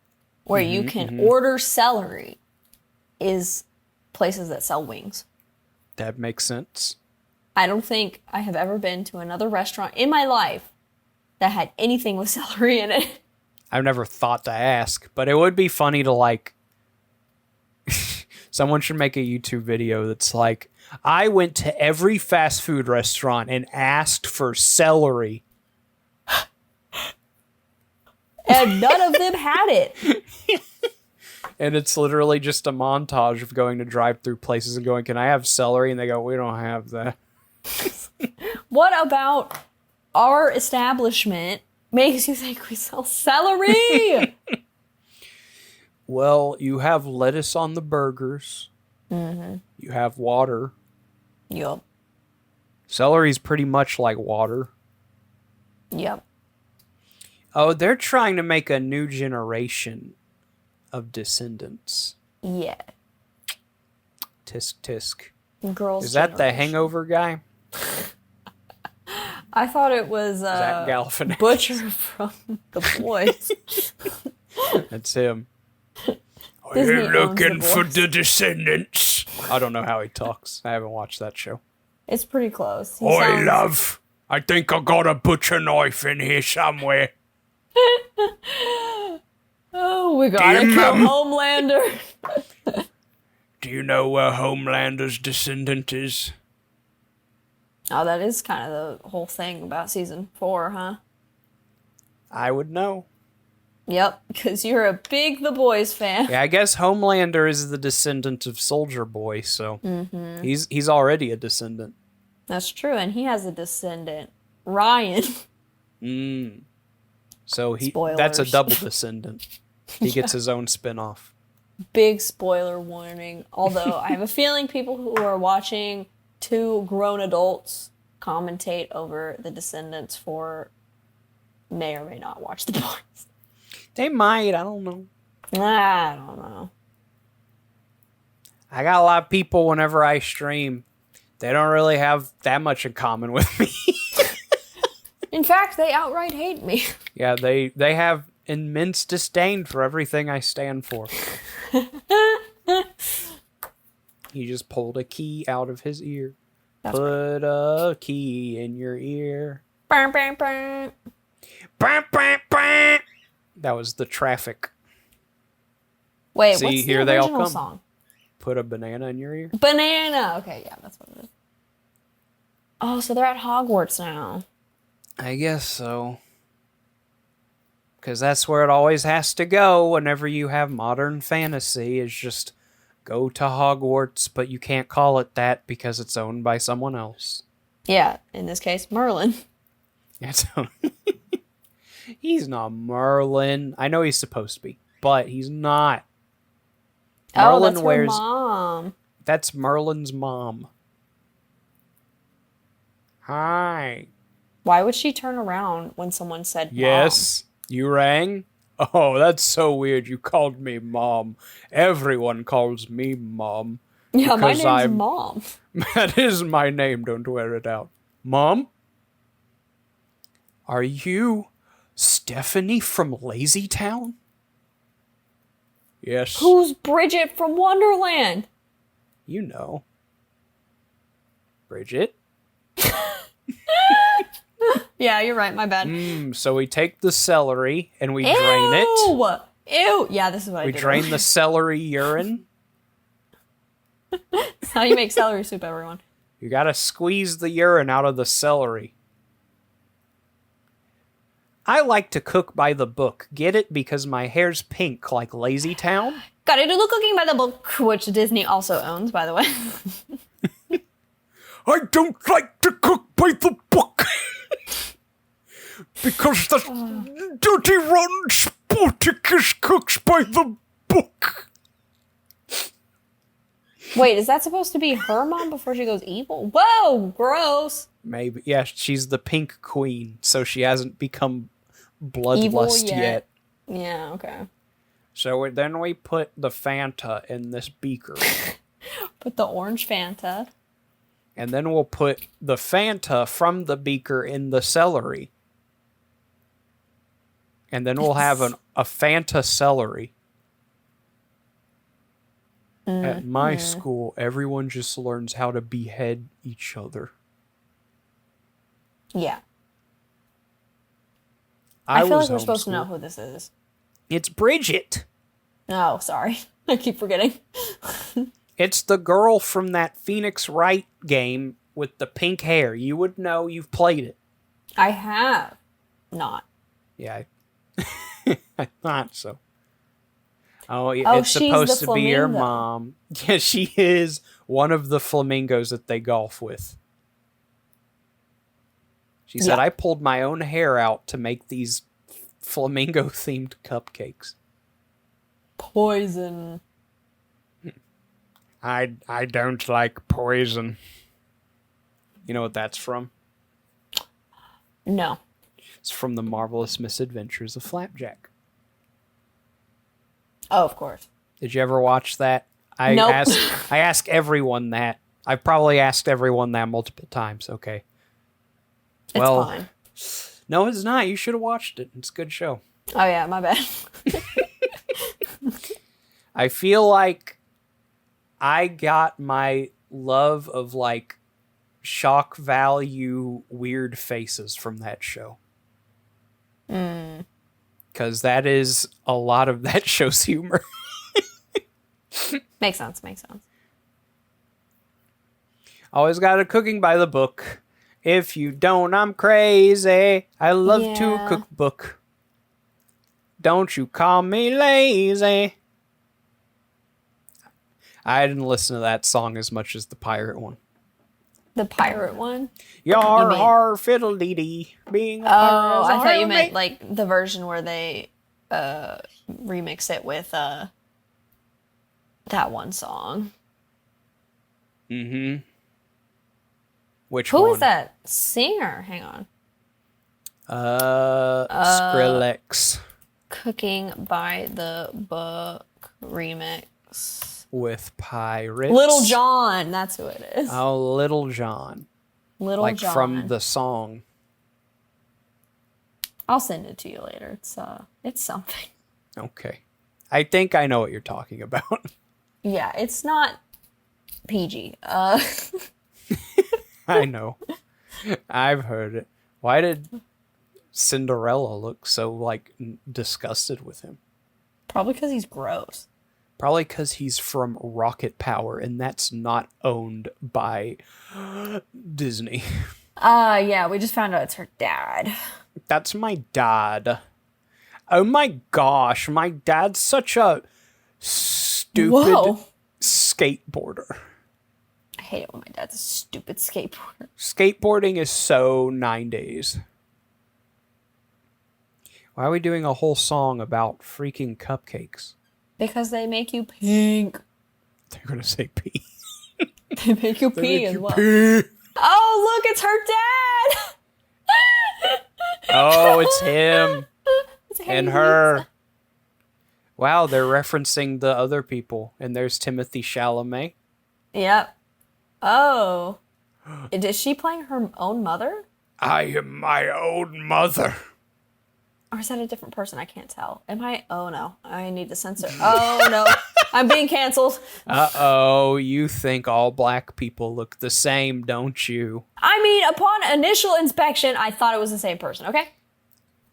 where you can order celery is places that sell wings. That makes sense. I don't think I have ever been to another restaurant in my life that had anything with celery in it. I've never thought to ask, but it would be funny to like... Someone should make a YouTube video that's like, I went to every fast food restaurant and asked for celery. And none of them had it. And it's literally just a montage of going to drive-through places and going, can I have celery? And they go, we don't have that. What about our establishment makes you think we sell celery? Well, you have lettuce on the burgers. Mm-hmm. You have water. Yup. Celery's pretty much like water. Yep. Oh, they're trying to make a new generation of Descendants. Yeah. Tisk tisk. Girls. Is that the Hangover guy? I thought it was Zach Galifianakis. Butcher from The Boys. That's him. Disney Are you looking owns The for Boys. the Descendants? I don't know how he talks. I haven't watched that show. It's pretty close. He Oi, sounds- love. I think I got a butcher knife in here somewhere. Oh, we gotta Dear kill Mum. Homelander. Do you know where Homelander's descendant is? Oh, that is kind of the whole thing about season 4, huh? I would know. Yep, because you're a big The Boys fan. Yeah, I guess Homelander is the descendant of Soldier Boy, so he's already a descendant. That's true, and he has a descendant, Ryan. So that's a Spoilers. double descendant. He gets his own spin-off. Big spoiler warning. Although I have a feeling people who are watching two grown adults commentate over the Descendants for may or may not watch The Boys. They might, I don't know. I don't know. I got a lot of people whenever I stream. They don't really have that much in common with me. In fact, they outright hate me. Yeah, they have immense disdain for everything I stand for. He just pulled a key out of his ear. That's Put a key in your ear. Bam, bam, bam. Bam, bam, bam. That was the traffic. Wait, See, what's here the they all original come. song? Put a banana in your ear. Banana. Okay, yeah, that's what it is. Oh, so they're at Hogwarts now. I guess so. Because that's where it always has to go whenever you have modern fantasy, is just go to Hogwarts, but you can't call it that because it's owned by someone else. Yeah, in this case, Merlin. Yeah, so he's not Merlin. I know he's supposed to be, but he's not. Oh, that's her mom. That's Merlin's mom. Hi. Why would she turn around when someone said Yes, you rang? Oh, that's so weird. You called me mom. Everyone calls me mom. Mom? Yeah, my because name's Mom. That is my name. Don't wear it out. Mom? Are you Stephanie from Lazy Town? Yes. Who's Bridget from Wonderland? You know. Bridget? Yeah, you're right. My bad. So we take the celery and we drain it. Ew. Yeah, this is what I We did. drain the celery urine. That's how you make celery soup, everyone. You gotta squeeze the urine out of the celery. I like to cook by the book. Get it? Because my hair's pink like Lazy Town. Gotta do the cooking by the book, which Disney also owns, by the way. I don't like to cook by the book. Because the dirty rotten Sporticus cooks by the book. Wait, is that supposed to be her mom before she goes evil? Whoa, gross. Maybe. Yeah, she's the pink queen, so she hasn't become Evil bloodlust yet. Yeah, okay. So then we put the Fanta in this beaker. Put the orange Fanta. And then we'll put the Fanta from the beaker in the celery. And then we'll have a Fanta celery. At my school, everyone just learns how to behead each other. Yeah. I feel like we're supposed to know who this is. It's Bridget. Oh, sorry. I keep forgetting. It's the girl from that Phoenix Wright game with the pink hair. You would know, you've played it. I have not. Yeah, I thought so. Oh, yeah, it's supposed to be her mom. Yeah, she is one of the flamingos that they golf with. She said, I pulled my own hair out to make these flamingo-themed cupcakes. Poison. I don't like poison. You know what that's from? No. It's from The Marvelous Misadventures of Flapjack. Oh, of course. Did you ever watch that? I ask everyone that. I've probably asked everyone that multiple times. Okay. It's fine. No, it's not. You should have watched it. It's a good show. Oh, yeah, my bad. I feel like I got my love of, like, shock value weird faces from that show. Because that is a lot of that show's humor. Makes sense. Always got a cooking by the book. If you don't, I'm crazy. I love to cook book. Don't you call me lazy. I didn't listen to that song as much as the pirate one. The pirate one? Yar har fiddle-dee-dee. Being a pirate. Oh, I thought you meant like the version where they remix it with that one song. Mm-hmm. Which one? Who is that singer? Hang on. Skrillex. Cooking by the Book remix. With pirates. Little John. That's who it is. Oh, Little John. Little John. Like from the song. I'll send it to you later. It's something. Okay. I think I know what you're talking about. Yeah, it's not PG. I know. I've heard it. Why did Cinderella look so, like, disgusted with him? Probably because he's gross. Probably because he's from Rocket Power, and that's not owned by Disney. Yeah, we just found out it's her dad. That's my dad. Oh my gosh, my dad's such a stupid skateboarder. I hate it when my dad's a stupid skateboarder. Skateboarding is so 9 days. Why are we doing a whole song about freaking cupcakes? Because they make you pink. They're gonna say pee. They make you pee as well. Oh, look, it's her dad! Oh, it's him. And her. Wow, they're referencing the other people. And there's Timothy Chalamet. Yep. Oh. Is she playing her own mother? I am my own mother. Or is that a different person? I can't tell. Am I? Oh, no. I need to censor. Oh, no. I'm being canceled. Uh-oh. You think all black people look the same, don't you? I mean, upon initial inspection, I thought it was the same person, okay?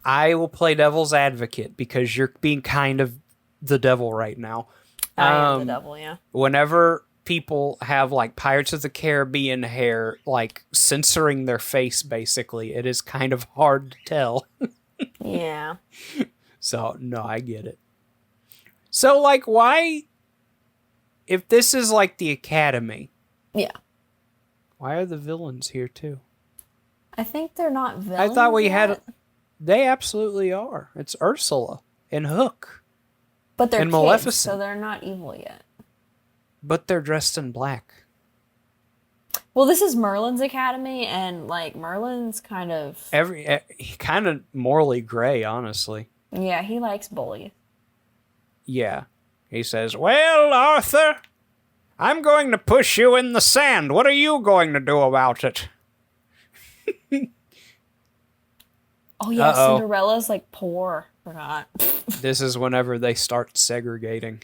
I will play devil's advocate because you're being kind of the devil right now. I am the devil, yeah. Whenever people have, like, Pirates of the Caribbean hair, like, censoring their face, basically, it is kind of hard to tell. Yeah. So, no, I get it. So, like, why, if this is like the Academy, yeah, why are the villains here too? I think they're not villains. I thought we had, they absolutely are. It's Ursula and Hook. But they're and kids, Maleficent. so they're not evil yet. But they're dressed in black. Well, this is Merlin's academy, and like Merlin's kind of Kind of morally gray, honestly. yeah, he likes bullies. Yeah. He says, "Well, Arthur, I'm going to push you in the sand. What are you going to do about it?" Oh yeah, Uh-oh. Cinderella's like poor. Forgot. This is whenever they start segregating.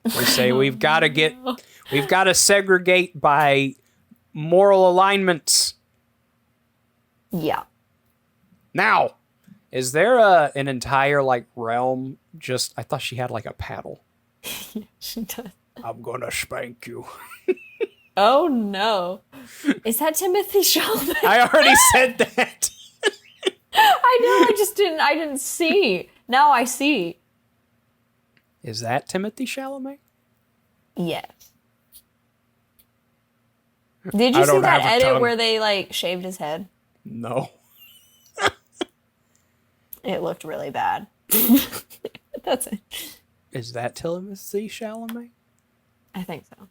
They say we've got to segregate by moral alignments. Yeah. Now, is there an entire like realm? I thought she had like a paddle. She does. I'm gonna spank you. Oh no. Is that Timothy Chalamet? I already said that. I know, I didn't see. Now I see. Is that Timothy Chalamet? Yes. Did you see that edit where they like shaved his head? No. It looked really bad. That's it. Is that Timothy Chalamet? I think so.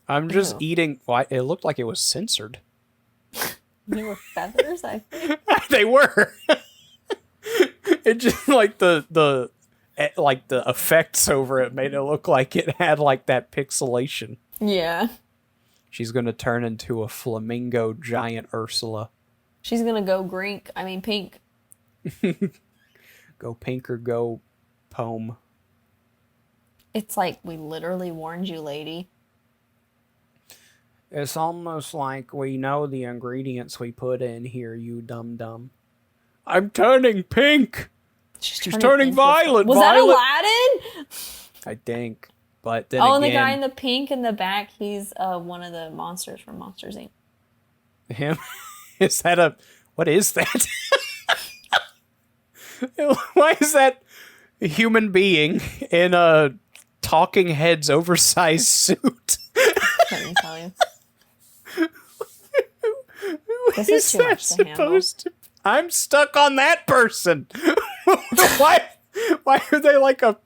I'm just eating. Well, it looked like it was censored. They were feathers, I think. They were. It just like the effects over it made it look like it had like that pixelation. Yeah. She's gonna turn into a flamingo giant Ursula. She's gonna go pink. Go pink or go poem. It's like we literally warned you, lady. It's almost like we know the ingredients we put in here, you dum-dum. I'm turning pink! She's turning violet! Was that Aladdin? I think. But then and the guy in the pink in the back, he's one of the monsters from Monsters, Inc. Him? Is that what is that? Why is that a human being in a talking head's oversized suit? Couldn't tell you. This is too much to handle. I'm stuck on that person. Why are they like a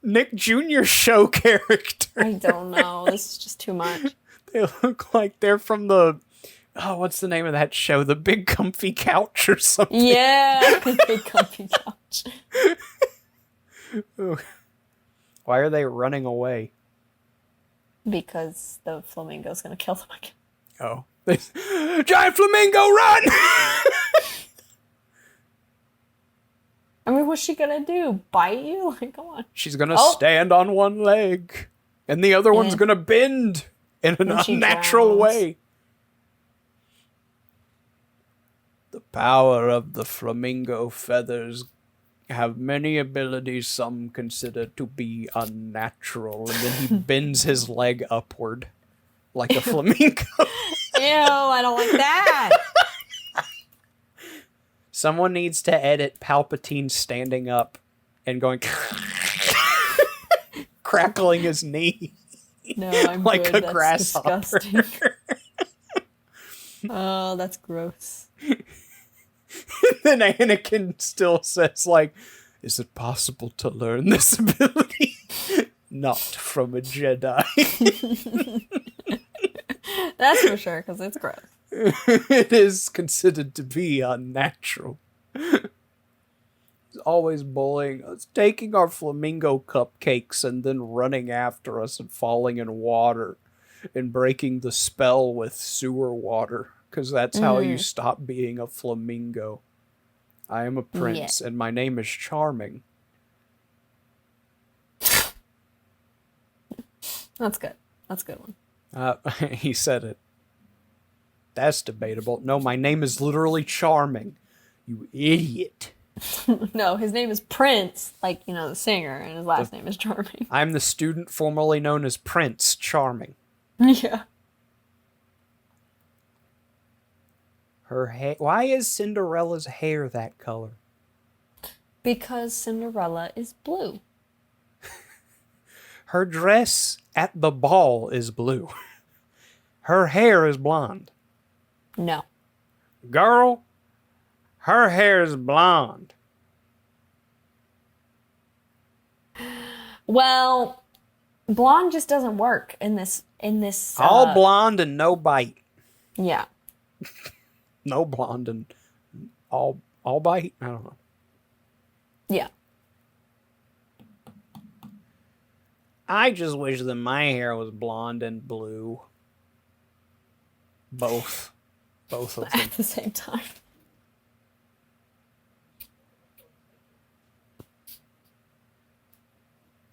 Nick Jr. show character? I don't know. This is just too much. They look like they're from what's the name of that show? The Big Comfy Couch or something. Yeah, the Big Comfy Couch. Why are they running away? Because the flamingo's gonna kill them again. Oh. Giant flamingo, run! I mean, what's she gonna do? Bite you? Like, come on. She's gonna stand on one leg, and the other one's gonna bend in an unnatural way. The power of the flamingo feathers have many abilities some consider to be unnatural, and then he bends his leg upward like a flamingo. Ew, I don't like that. Someone needs to edit Palpatine standing up and going crackling his knee. No, I'm like good. a grasshopper. Disgusting. Oh, that's gross. Then Anakin still says, like, is it possible to learn this ability? Not from a Jedi. That's for sure, because it's gross. It is considered to be unnatural. He's always bullying us, taking our flamingo cupcakes and then running after us and falling in water and breaking the spell with sewer water, because that's how you stop being a flamingo. I am a prince, and my name is Charming. That's good. That's a good one. He said it. That's debatable. No, my name is literally Charming. You idiot. No, his name is Prince, like, the singer, and his last name is Charming. I'm the student formerly known as Prince Charming. Yeah. Her hair. Why is Cinderella's hair that color? Because Cinderella is blue. Her dress at the ball is blue. Her hair is blonde. No. Girl, her hair is blonde. Well, Blonde just doesn't work in this. All blonde and no bite. Yeah. No blonde and all bite. I don't know. Yeah. I just wish that my hair was blonde and blue. Both of them At the same time.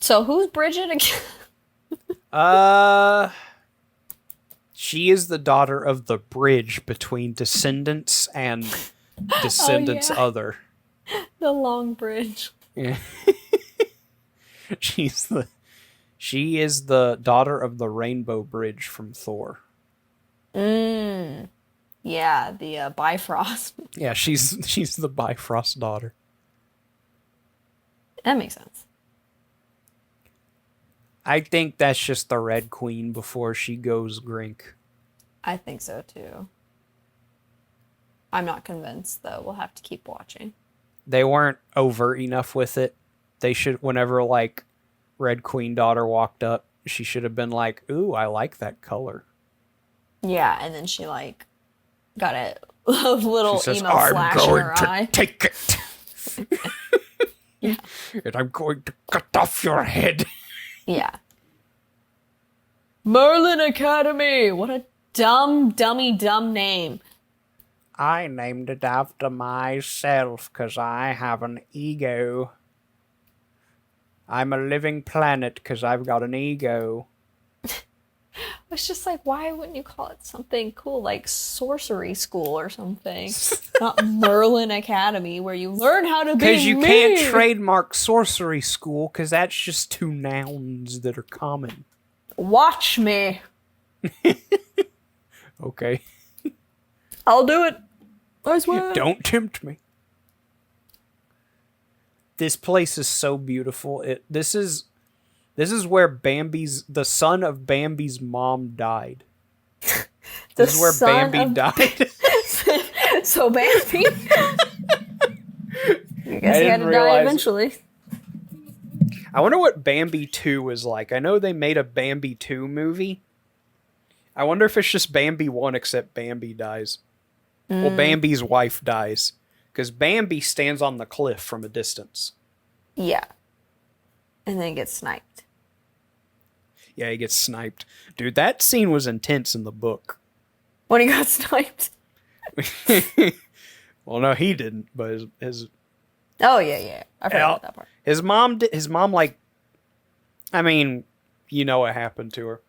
So who's Bridget again? She is the daughter of the bridge between Descendants and Descendants Other. The Long Bridge. Yeah. She is the daughter of the Rainbow Bridge from Thor. Yeah, the Bifrost. Yeah, she's the Bifrost daughter. That makes sense. I think that's just the Red Queen before she goes Grink. I think so too. I'm not convinced though. We'll have to keep watching. They weren't overt enough with it. They should, whenever like Red Queen daughter walked up, she should have been like, "Ooh, I like that color." Yeah, and then she like got a little She says, emo "I'm flash in going her to eye. take it, Yeah. and I'm going to cut off your head." Yeah. Merlin Academy. What a dumb name. I named it after myself because I have an ego. I'm a living planet because I've got an ego. It's just like, why wouldn't you call it something cool like Sorcery School or something? Not Merlin Academy, where you learn how to be Because you me. can't trademark Sorcery School because that's just two nouns that are common. Watch me. Okay. I'll do it. I swear. Don't tempt me. This place is so beautiful. This is where the son of Bambi's mom died. This is where Bambi died. So Bambi. I guess he had to die eventually. I wonder what Bambi 2 was like. I know they made a Bambi 2 movie. I wonder if it's just Bambi 1 except Bambi dies. Well, Bambi's wife dies. Because Bambi stands on the cliff from a distance. Yeah. And then gets sniped. Yeah, he gets sniped. Dude, that scene was intense in the book. When he got sniped? Well, no, he didn't, but his Oh, yeah. I forgot about that part. His mom, like, I mean, you know what happened to her.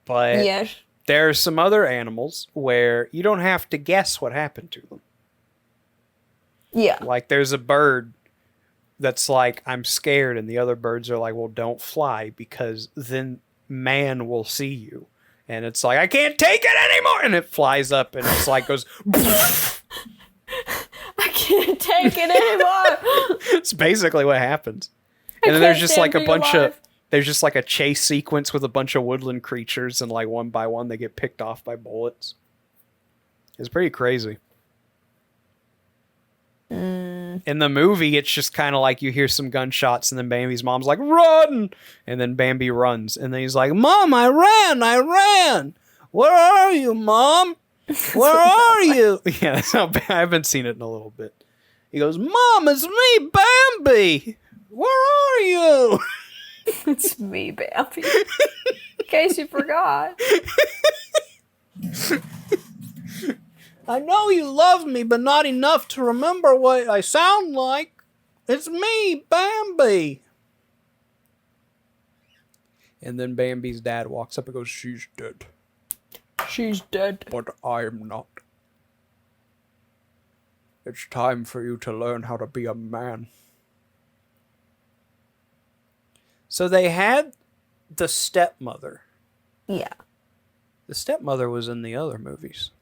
But Yes. there are some other animals where you don't have to guess what happened to them. Yeah. Like, there's a bird that's like, I'm scared, and the other birds are like, well, don't fly, because then man will see you. And it's like, I can't take it anymore! And it flies up, and it's like, goes... I can't take it anymore! It's basically what happens. And then there's just like a bunch of... There's just like a chase sequence with a bunch of woodland creatures, and like one by one they get picked off by bullets. It's pretty crazy. In the movie, it's just kind of like you hear some gunshots, and then Bambi's mom's like, "Run!" And then Bambi runs, and then he's like, "Mom, I ran! Where are you, Mom? Where are you?" Yeah, that's how I haven't seen it in a little bit. He goes, "Mom, it's me, Bambi! Where are you?" It's me, Bambi. In case you forgot. I know you love me, but not enough to remember what I sound like. It's me, Bambi. And then Bambi's dad walks up and goes, "She's dead. She's dead. But I'm not. It's time for you to learn how to be a man." So they had the stepmother. Yeah. The stepmother was in the other movies.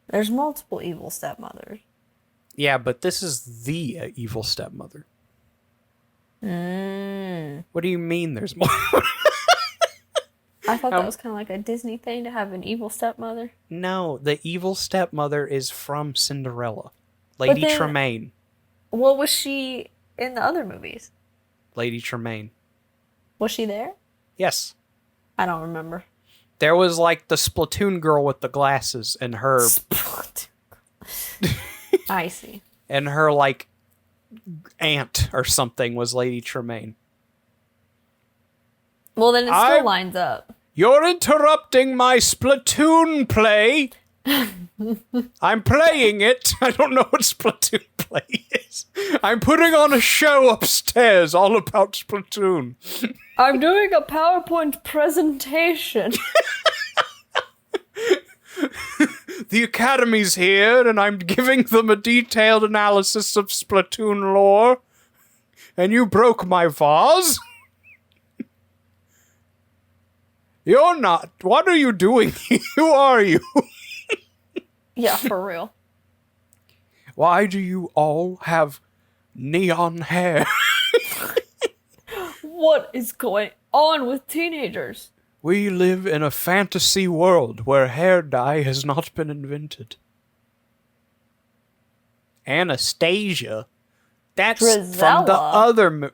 There's multiple evil stepmothers. Yeah, but this is the evil stepmother. What do you mean there's more? I thought that was kind of like a Disney thing to have an evil stepmother. No, the evil stepmother is from Cinderella. Lady Tremaine. What was she in the other movies? Lady Tremaine. Was she there? Yes. I don't remember. There was like the Splatoon girl with the glasses and her I see. and her like aunt or something was Lady Tremaine. Well, then it still lines up. You're interrupting my Splatoon play. I'm playing it. I don't know what Splatoon play is. I'm putting on a show upstairs all about Splatoon. I'm doing a PowerPoint presentation. The Academy's here, and I'm giving them a detailed analysis of Splatoon lore. And you broke my vase? You're not. What are you doing? Who are you? Yeah, for real. Why do you all have neon hair? What is going on with teenagers? We live in a fantasy world where hair dye has not been invented. Anastasia? That's from the Drizella. other...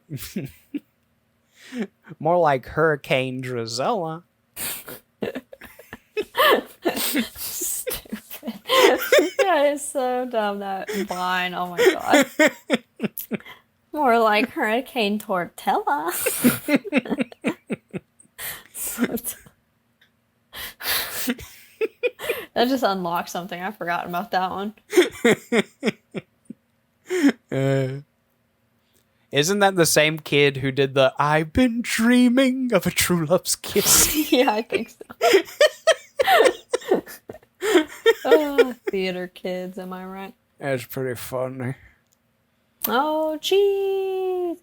More like Hurricane Drizella. Stupid. That is so dumb, that vine. Oh my god. More like Hurricane Tortilla. That just unlocked something. I've forgotten about that one. Isn't that the same kid who did the I've been dreaming of a true love's kiss? Yeah, I think so. Oh, theater kids, am I right? That's pretty funny. Oh, jeez.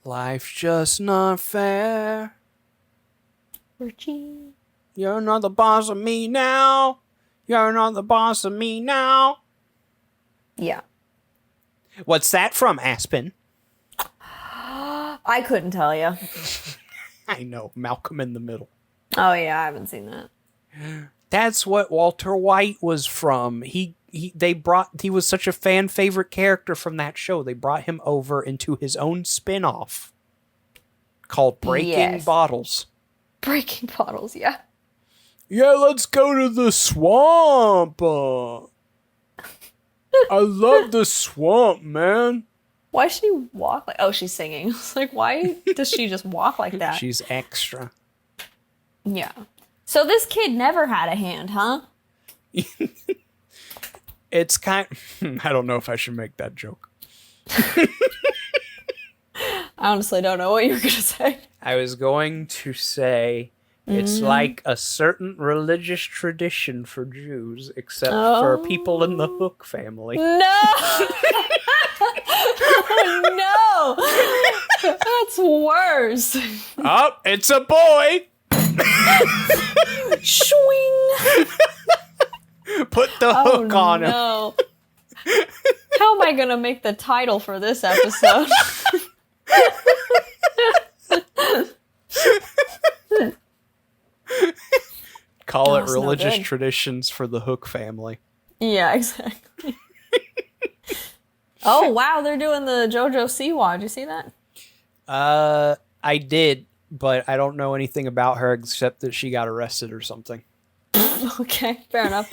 Life's just not fair. Jeez. You're not the boss of me now. You're not the boss of me now. Yeah. What's that from, Aspen? I couldn't tell you. I know, Malcolm in the Middle. Oh, yeah, I haven't seen that. That's what Walter White was from. He was such a fan favorite character from that show. They brought him over into his own spin-off called Breaking Bottles. Breaking Bottles, yeah. Yeah, let's go to the swamp. I love the swamp, man. Why does she walk like... Oh, she's singing. I was like, why does she just walk like that? She's extra. Yeah. So this kid never had a hand, huh? It's kind... I don't know if I should make that joke. I honestly don't know what you were going to say. I was going to say it's like a certain religious tradition for Jews, except for people in the Hook family. No! Oh, no! That's worse. Oh, it's a boy! Swing! Put the hook on him. No. How am I going to make the title for this episode? Call it it's no religious good. traditions for the Hook family. Yeah, exactly. Oh, wow, they're doing the JoJo Siwa. Did you see that? I did, but I don't know anything about her except that she got arrested or something. Okay, fair enough.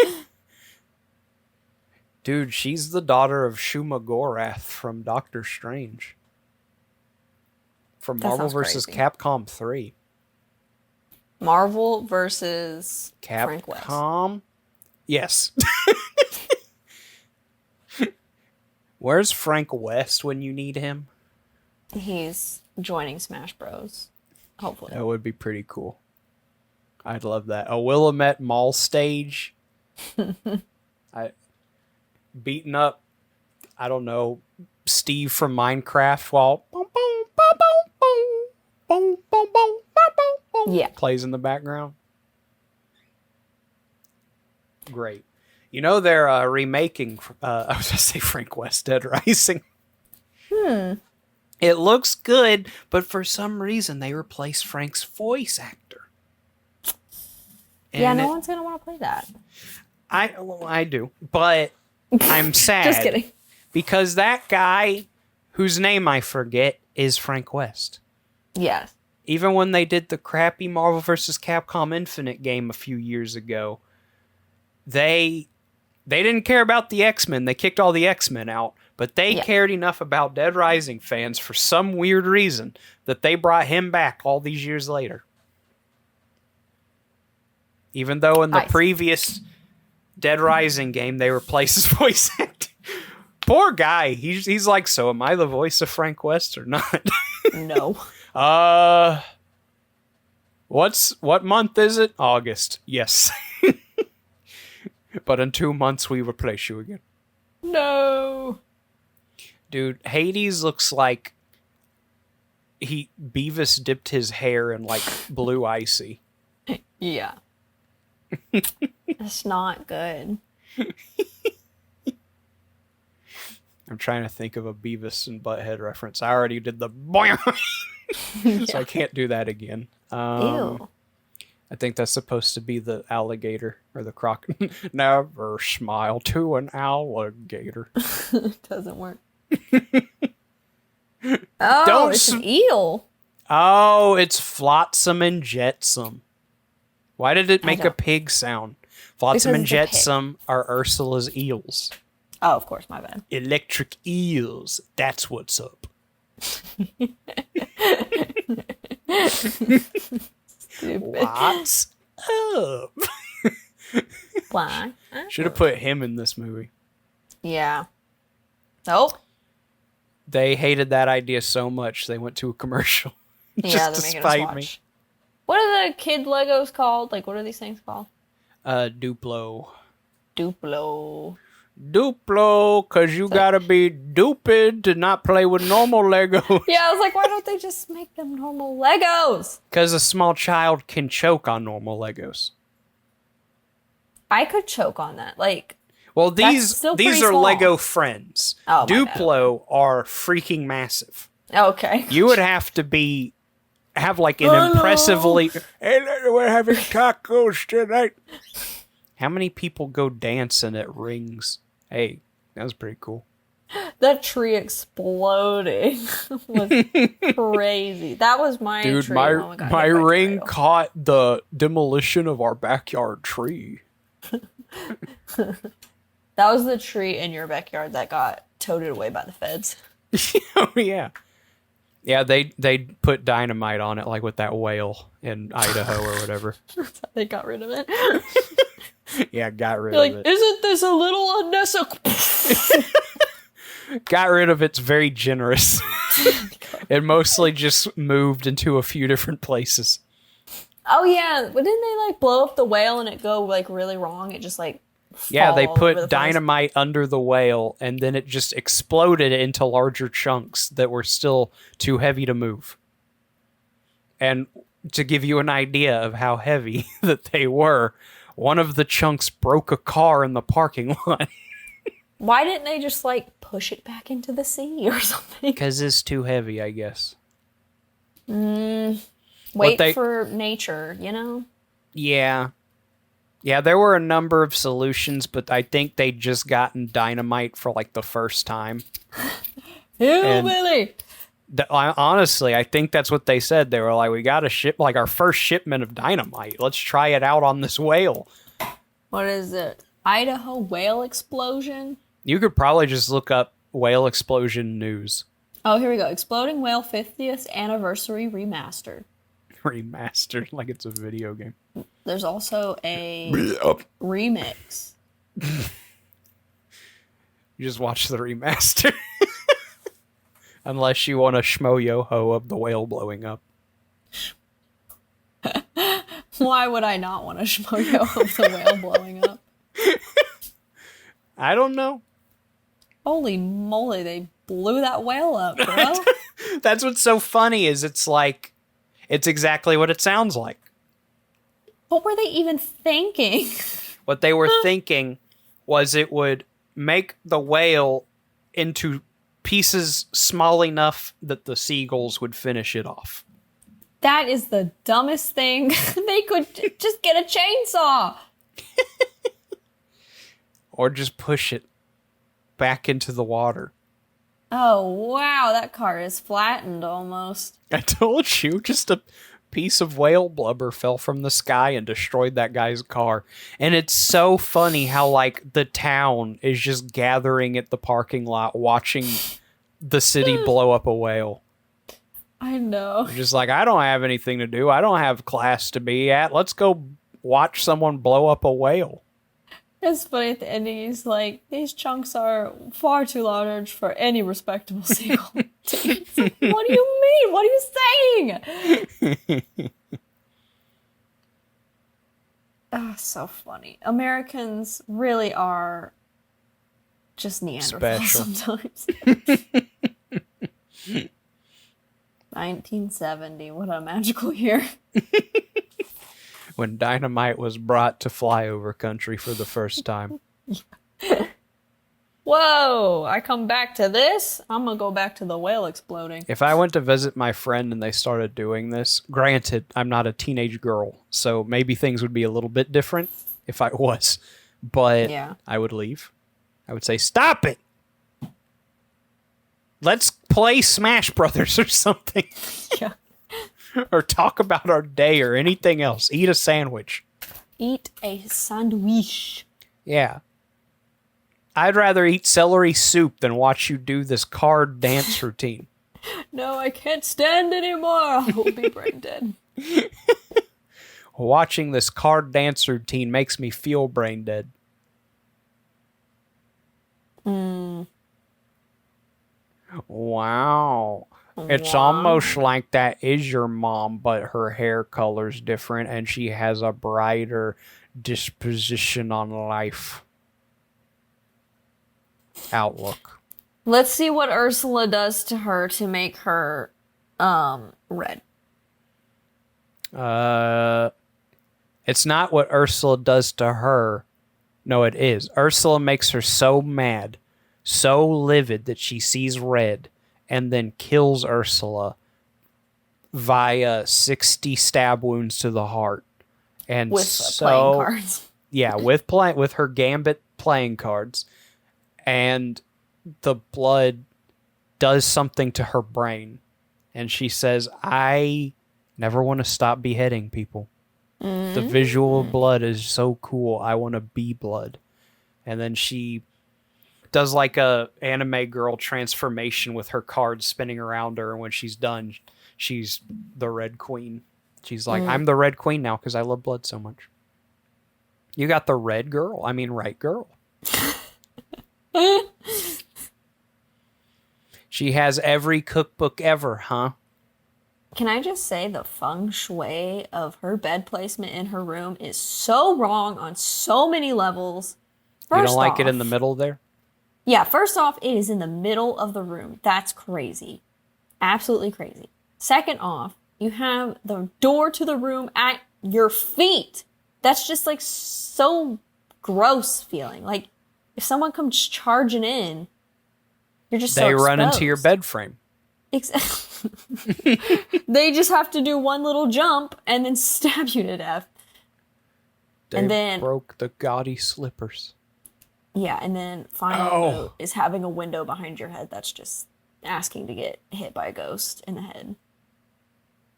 Dude, she's the daughter of Shuma Gorath from Doctor Strange. From That Marvel sounds vs. crazy. Capcom 3. Marvel versus Frank West. Capcom? Yes. Where's Frank West when you need him? He's joining Smash Bros. Hopefully. That would be pretty cool. I'd love that. A Willamette Mall stage. Beating up, I don't know, Steve from Minecraft while Yeah. plays in the background. Great. You know they're remaking, I was going to say Frank West Dead Rising. It looks good, but for some reason they replaced Frank's voice actor. Yeah, And no one's going to want to play that. I do, but I'm sad. Just kidding. Because that guy, whose name I forget, is Frank West. Yes. Even when they did the crappy Marvel vs. Capcom Infinite game a few years ago, they didn't care about the X-Men. They kicked all the X-Men out, but they cared enough about Dead Rising fans for some weird reason that they brought him back all these years later. Even though in the previous Dead Rising game, they replaced his voice acting. Poor guy. He's like, so am I the voice of Frank West or not? No. What month is it? August. Yes. But in 2 months, we replace you again. No. Dude, Hades looks like Beavis dipped his hair in like blue icy. Yeah. It's not good. I'm trying to think of a Beavis and Butthead reference. I already did the boing, so I can't do that again. Ew. I think that's supposed to be the alligator or the croc. Never smile to an alligator. Doesn't work. Oh, it's an eel. Oh, it's Flotsam and Jetsam. Why did it make a pig sound? Flotsam and Jetsam are Ursula's eels. Oh, of course, my bad. Electric eels. That's what's up. What's up? Why? Should have put him in this movie. Yeah. Nope. They hated that idea so much they went to a commercial. Yeah, they're making us watch. Me. What are the kid Legos called? Like, what are these things called? Duplo. Duplo, cause you gotta be stupid to not play with normal Legos. Yeah, I was like, why don't they just make them normal Legos? Cause a small child can choke on normal Legos. I could choke on that. Like, well, these are small. Lego friends. Oh, Duplo are freaking massive. Okay. You would have to have like an impressively. Hey, we're having tacos tonight. How many people go dancing at rings? Hey, that was pretty cool. That tree exploding was crazy. That was my dude, tree. My ring caught the demolition of our backyard tree. That was the tree in your backyard that got toted away by the feds. Oh, yeah. Yeah, they put dynamite on it, like with that whale in Idaho or whatever. That's how they got rid of it. Yeah, got rid of it. Isn't this a little unnecessary? Got rid of it's very generous. It mostly just moved into a few different places. Oh yeah, but didn't they like blow up the whale and it go like really wrong? It just like they put dynamite under the whale and then it just exploded into larger chunks that were still too heavy to move. And to give you an idea of how heavy that they were, one of the chunks broke a car in the parking lot. Why didn't they just like push it back into the sea or something? Because it's too heavy, I guess. Wait for nature, you know? Yeah. Yeah, there were a number of solutions, but I think they'd just gotten dynamite for like the first time. Hillbilly! Honestly, I think that's what they said. They were like, we got to ship like our first shipment of dynamite. Let's try it out on this whale. What is it? Idaho whale explosion? You could probably just look up whale explosion news. Oh, here we go. Exploding Whale 50th Anniversary Remastered. Remastered, like it's a video game. There's also a remix. You just watch the remaster. Unless you want a schmo-yo-ho of the whale blowing up. Why would I not want a schmo-yo-ho of the whale blowing up? I don't know. Holy moly, they blew that whale up, bro. That's what's so funny is it's exactly what it sounds like. What were they even thinking? What they were thinking was it would make the whale into pieces small enough that the seagulls would finish it off. That is the dumbest thing. They could just get a chainsaw. Or just push it back into the water. Oh, wow, that car is flattened almost. I told you, just a piece of whale blubber fell from the sky and destroyed that guy's car. And it's so funny how, like, the town is just gathering at the parking lot watching the city blow up a whale. I know. Just like, I don't have anything to do. I don't have class to be at. Let's go watch someone blow up a whale. It's funny at the ending, he's like, these chunks are far too large for any respectable seagull. What do you mean? What are you saying? Oh, so funny. Americans really are just Neanderthals sometimes. 1970, what a magical year. When dynamite was brought to flyover country for the first time. Whoa, I come back to this, I'm gonna go back to the whale exploding. If I went to visit my friend and they started doing this, granted, I'm not a teenage girl, so maybe things would be a little bit different if I was, but yeah. I would leave. I would say, stop it! Let's play Smash Brothers or something. Yeah. Or talk about our day or anything else. Eat a sandwich. Eat a sandwich. Yeah. I'd rather eat celery soup than watch you do this card dance routine. No, I can't stand anymore. I will be brain dead. Watching this card dance routine makes me feel brain dead. Wow. It's almost like that is your mom, but her hair color's different and she has a brighter disposition on life. Outlook. Let's see what Ursula does to her to make her red. It's not what Ursula does to her. No, it is. Ursula makes her so mad, so livid that she sees red, and then kills Ursula via 60 stab wounds to the heart. And with playing cards. Yeah, with her Gambit playing cards. And the blood does something to her brain. And she says, I never want to stop beheading people. The visual of blood is so cool. I want to be blood. And then she does like a anime girl transformation with her cards spinning around her, and when she's done, she's the Red Queen. She's like, I'm the Red Queen now because I love blood so much. You got the red girl. I mean, right girl. She has every cookbook ever, huh? Can I just say the feng shui of her bed placement in her room is so wrong on so many levels. You don't like it in the middle there? Yeah, first off, it is in the middle of the room. That's crazy. Absolutely crazy. Second off, you have the door to the room at your feet. That's just like so gross feeling. Like if someone comes charging in, you're just they run into your bed frame. Exactly. They just have to do one little jump and then stab you to death. They then broke the gaudy slippers. Yeah, and then final note is having a window behind your head. That's just asking to get hit by a ghost in the head.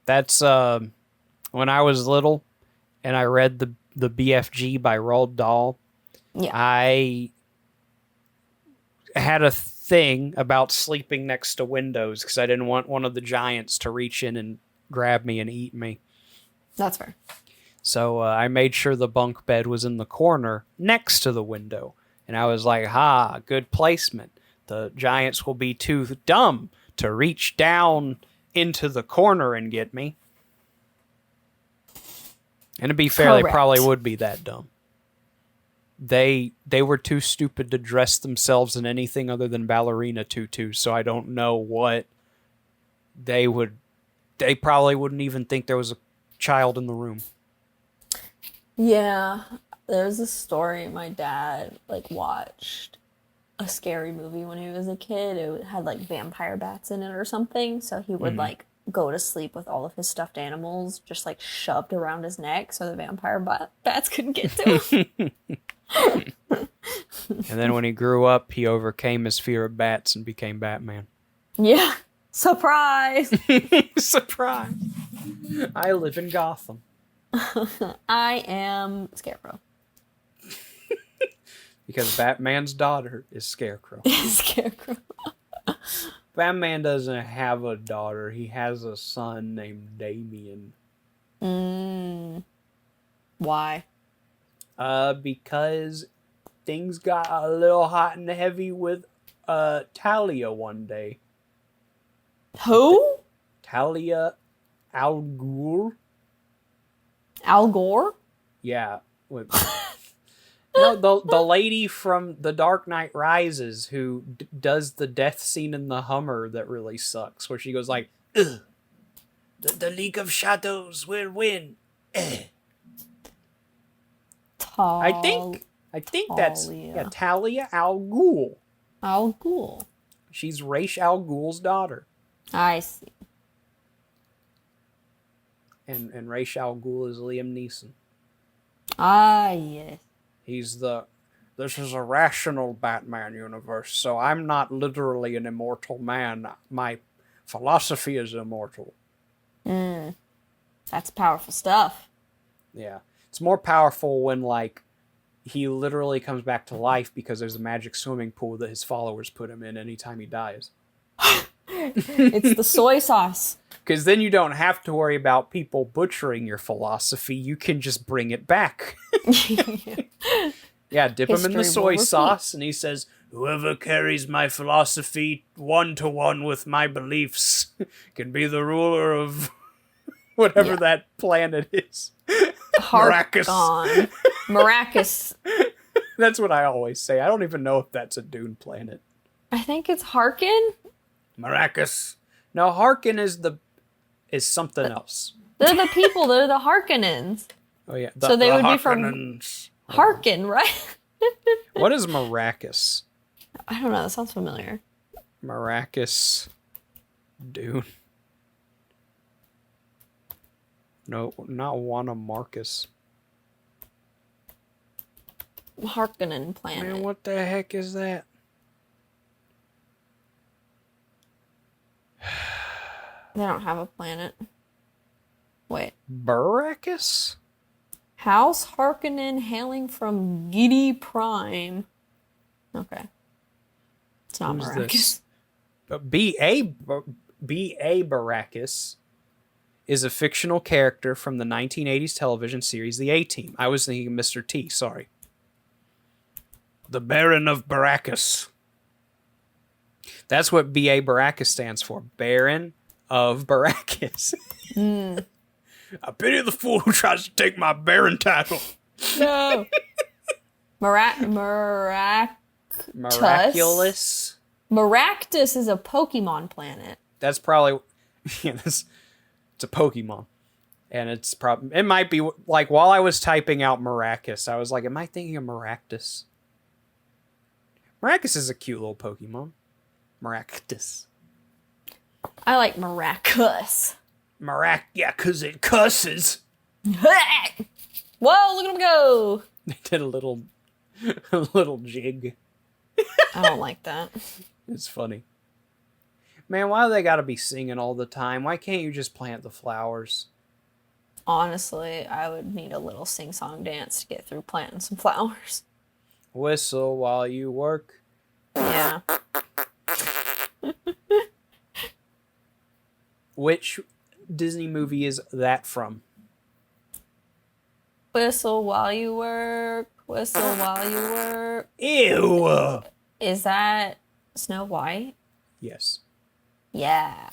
That's when I was little and I read the BFG by Roald Dahl. Yeah. I had a thing about sleeping next to windows because I didn't want one of the giants to reach in and grab me and eat me. That's fair. So I made sure the bunk bed was in the corner next to the window. And I was like, good placement. The giants will be too dumb to reach down into the corner and get me. And to be fair, They probably would be that dumb. They were too stupid to dress themselves in anything other than ballerina tutus, so I don't know what they probably wouldn't even think there was a child in the room. Yeah. There's a story my dad watched a scary movie when he was a kid. It had vampire bats in it or something. So he would go to sleep with all of his stuffed animals just shoved around his neck so the vampire bats couldn't get to him. And then when he grew up, he overcame his fear of bats and became Batman. Yeah. Surprise! Surprise! I live in Gotham. I am Scarecrow. Because Batman's daughter is Scarecrow. Scarecrow. Batman doesn't have a daughter. He has a son named Damien. Why? Because things got a little hot and heavy with Talia one day. Who? Talia Al Ghul. Al Gore? Yeah. No, the lady from The Dark Knight Rises who does the death scene in the Hummer that really sucks, where she goes like, ugh, the League of Shadows will win. I think that's Talia Al Ghul. Al Ghul. She's Ra's al Ghul's daughter. I see. And Ra's al Ghul is Liam Neeson. Ah, yes. This is a rational Batman universe, so I'm not literally an immortal man. My philosophy is immortal. That's powerful stuff. Yeah. It's more powerful when, like, he literally comes back to life because there's a magic swimming pool that his followers put him in anytime he dies. It's the soy sauce. Because then you don't have to worry about people butchering your philosophy. You can just bring it back. Yeah, dip him in the soy sauce, and he says, whoever carries my philosophy one-to-one with my beliefs can be the ruler of whatever that planet is. Maracas. Maracas. That's what I always say. I don't even know if that's a Dune planet. I think it's Harkin. Maracas. No, Harkin is something else. They're the people. They're the Harkonnens. Oh yeah. So they would be from Harkin, right? What is Maracas? I don't know. That sounds familiar. Maracas. Dune. No, not Juana Marcus. Harkonnen planet. Man, what the heck is that? They don't have a planet. Wait. Baracus? House Harkonnen hailing from Giddy Prime. Okay. It's not Maracas. B.A. Baracus is a fictional character from the 1980s television series The A-Team. I was thinking of Mr. T, sorry. The Baron of Baracus. That's what B.A. Baracus stands for. Baron of Baracus. I pity the fool who tries to take my Baron title. No. Miraculous. Maractus is a Pokemon planet. That's probably... Yeah, it's a Pokemon. And it's probably... It might be... Like, while I was typing out Maracus, I was like, am I thinking of Maractus? Maracus is a cute little Pokemon. Maractus. I like Maracus. Yeah, because it cusses. Whoa, look at him go. They did a little jig. I don't like that. It's funny. Man, why do they gotta be singing all the time? Why can't you just plant the flowers? Honestly, I would need a little sing-song dance to get through planting some flowers. Whistle while you work. Yeah. Which Disney movie is that from? Whistle while you work. Whistle while you work. Ew! Is that Snow White? Yes. Yeah.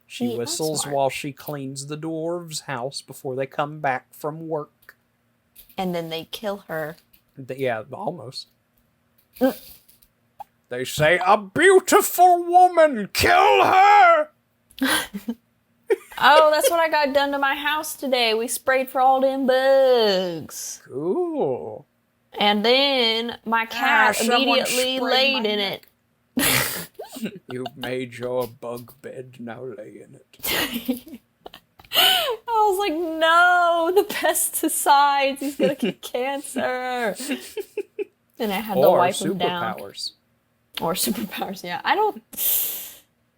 She whistles while she cleans the dwarves' house before they come back from work. And then they kill her. Yeah, almost. They say, a beautiful woman, kill her! Oh, that's what I got done to my house today. We sprayed for all them bugs. Cool. And then my cat immediately laid in it. You've made your bug bed, now lay in it. I was like, no, the pesticides. He's gonna get cancer. And I had to Or wipe him down. superpowers. Or superpowers, yeah. I don't.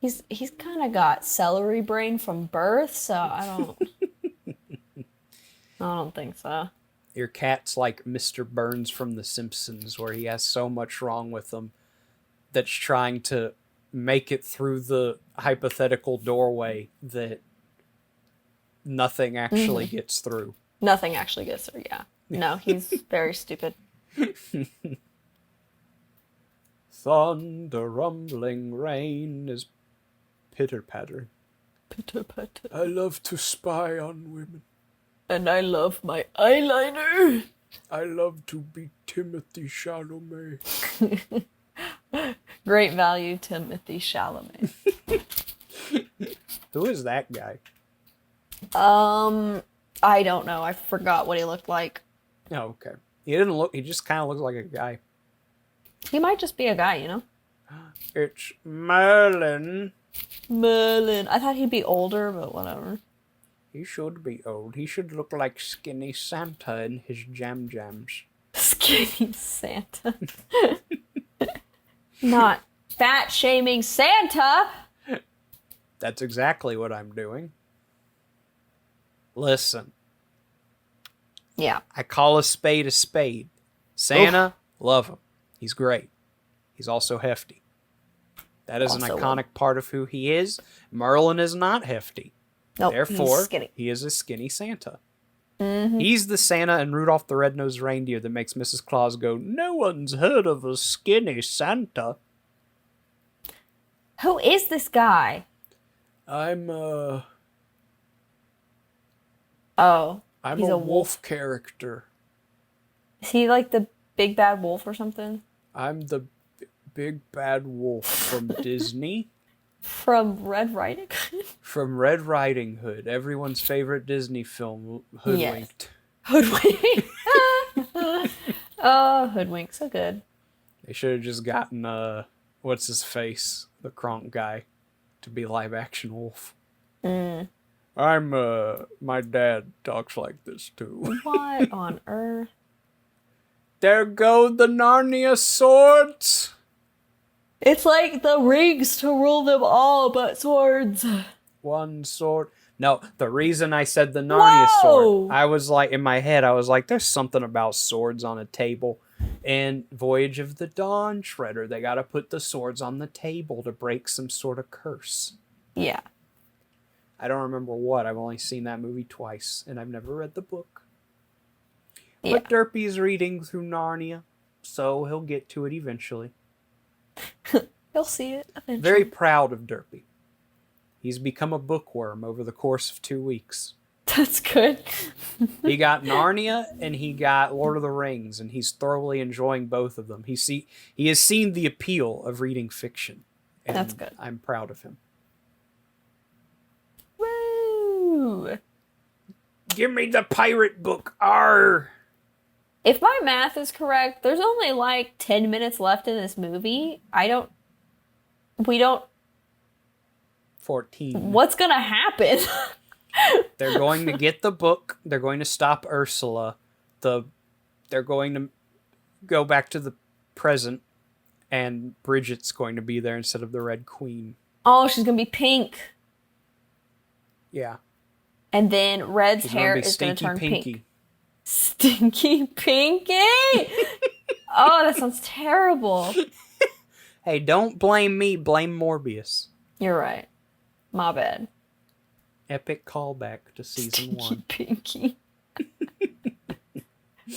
He's kind of got celery brain from birth, so I don't think so. Your cat's like Mr. Burns from The Simpsons, where he has so much wrong with him that's trying to make it through the hypothetical doorway that nothing actually gets through. Nothing actually gets through, yeah. No, he's very stupid. Thunder, rumbling, rain is pitter-patter. Pitter-patter. I love to spy on women. And I love my eyeliner. I love to be Timothy Chalamet. Great value, Timothy Chalamet. Who is that guy? I don't know. I forgot what he looked like. Oh, okay. He just kind of looks like a guy. He might just be a guy, you know? It's Merlin. Merlin. I thought he'd be older, but whatever. He should be old. He should look like skinny Santa in his jams. Skinny Santa. Not fat shaming Santa. That's exactly what I'm doing. Listen. Yeah. I call a spade a spade. Santa, love him. He's great. He's also hefty. That is also an iconic part of who he is. Merlin is not hefty. Nope, therefore, he is a skinny Santa. Mm-hmm. He's the Santa in Rudolph the Red-Nosed Reindeer that makes Mrs. Claus go, "No one's heard of a skinny Santa." Who is this guy? I'm Oh. I'm a wolf character. Is he like the big bad wolf or something? I'm the big bad wolf from Disney. From Red Riding Hood? From Red Riding Hood, everyone's favorite Disney film, Hoodwinked. Yes. Hoodwinked. Oh, Hoodwinked, so good. They should have just gotten, what's his face? The Kronk guy to be live action wolf. My dad talks like this too. What on earth? There go the Narnia swords! It's like the rings to rule them all but swords. One sword. No, the reason I said the Narnia sword, I was like, in my head, I was like, there's something about swords on a table. And Voyage of the Dawn Shredder, they gotta put the swords on the table to break some sort of curse. Yeah. I don't remember what. I've only seen that movie twice, and I've never read the book. Yeah. But Derpy's reading through Narnia, so he'll get to it eventually. He'll see it eventually. Very proud of Derpy. He's become a bookworm over the course of 2 weeks. That's good. He got Narnia and he got Lord of the Rings, and he's thoroughly enjoying both of them. He has seen the appeal of reading fiction. And that's good. I'm proud of him. Woo! Give me the pirate book. Arr! If my math is correct, there's only like 10 minutes left in this movie. We don't... 14. What's gonna happen? They're going to get the book. They're going to stop Ursula. They're going to go back to the present, and Bridget's going to be there instead of the Red Queen. Oh, she's gonna be pink. Yeah. And then Red's hair is gonna turn pink. Stinky Pinky? Oh, that sounds terrible. Hey, don't blame me. Blame Morbius. You're right. My bad. Epic callback to season 1. Pinky.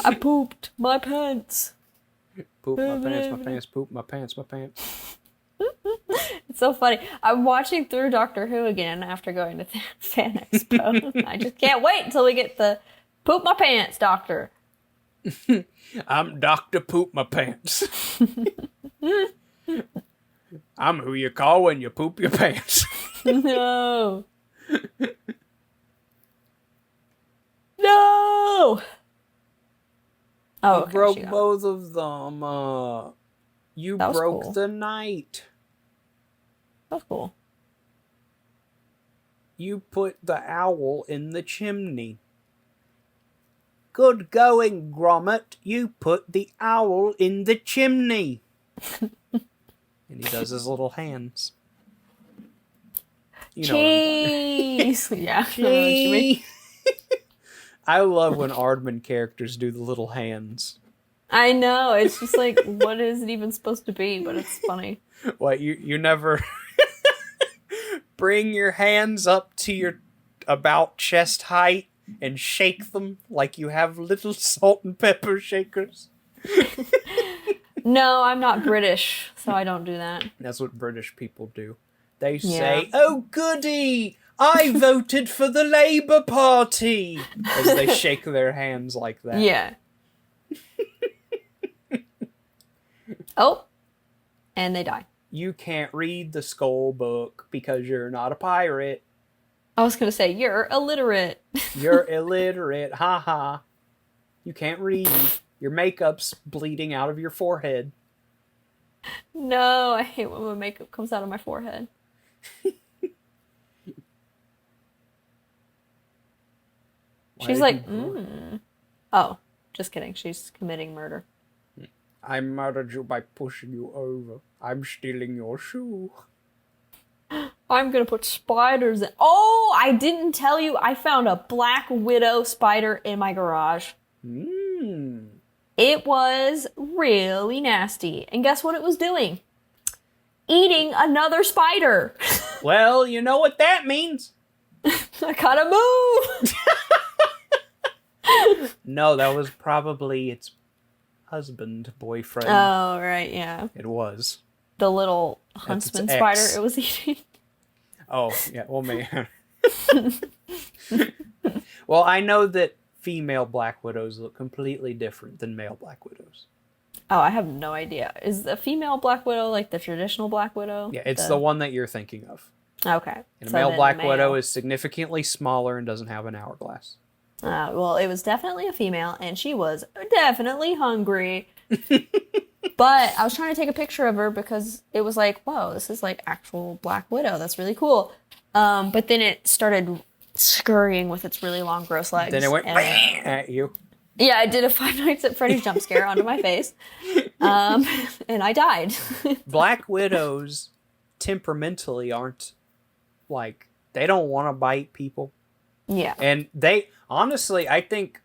I pooped my pants. Poop my pants, my pants, poop my pants, my pants. It's so funny. I'm watching through Doctor Who again after going to Fan Expo. I just can't wait until we get the Poop My Pants Doctor. I'm Dr. Poop My Pants. I'm who you call when you poop your pants. No. No. Oh, okay, broke both of them. You broke cool. the night. That's cool. You put the owl in the chimney. Good going, Grommet. You put the owl in the chimney. And he does his little hands. You know Cheese! Yeah. Cheese! I love when Aardman characters do the little hands. I know. It's just like, what is it even supposed to be? But it's funny. What, you never bring your hands up to your about chest height and shake them like you have little salt and pepper shakers? No, I'm not British, so I don't do that. That's what British people do. They say, "Oh goody, I voted for the Labour Party," as they shake their hands like that. Yeah. Oh, and they die. You can't read the skull book because you're not a pirate. I was going to say, you're illiterate. You're illiterate, haha. You can't read. Your makeup's bleeding out of your forehead. No, I hate when my makeup comes out of my forehead. She's like, Oh, just kidding. She's committing murder. I murdered you by pushing you over. I'm stealing your shoe. I'm gonna put spiders in. Oh, I didn't tell you. I found a black widow spider in my garage. It was really nasty. And guess what it was doing? Eating another spider. Well, you know what that means. I gotta move. No, that was probably its husband, boyfriend. Oh, right, yeah. It was. The little huntsman spider it was eating. Oh, yeah, well, man. Well, I know that female Black Widows look completely different than male Black Widows. Oh, I have no idea. Is the female Black Widow like the traditional Black Widow? Yeah, it's the one that you're thinking of. Okay. And a male Black Widow is significantly smaller and doesn't have an hourglass. Well, it was definitely a female, and she was definitely hungry. But I was trying to take a picture of her because it was like, whoa, this is like actual Black Widow. That's really cool. But then it started scurrying with its really long, gross legs. Then it went at you. Yeah, I did a Five Nights at Freddy's jump scare onto my face. And I died. Black Widows temperamentally aren't like, they don't want to bite people. Yeah. And they, honestly, I think,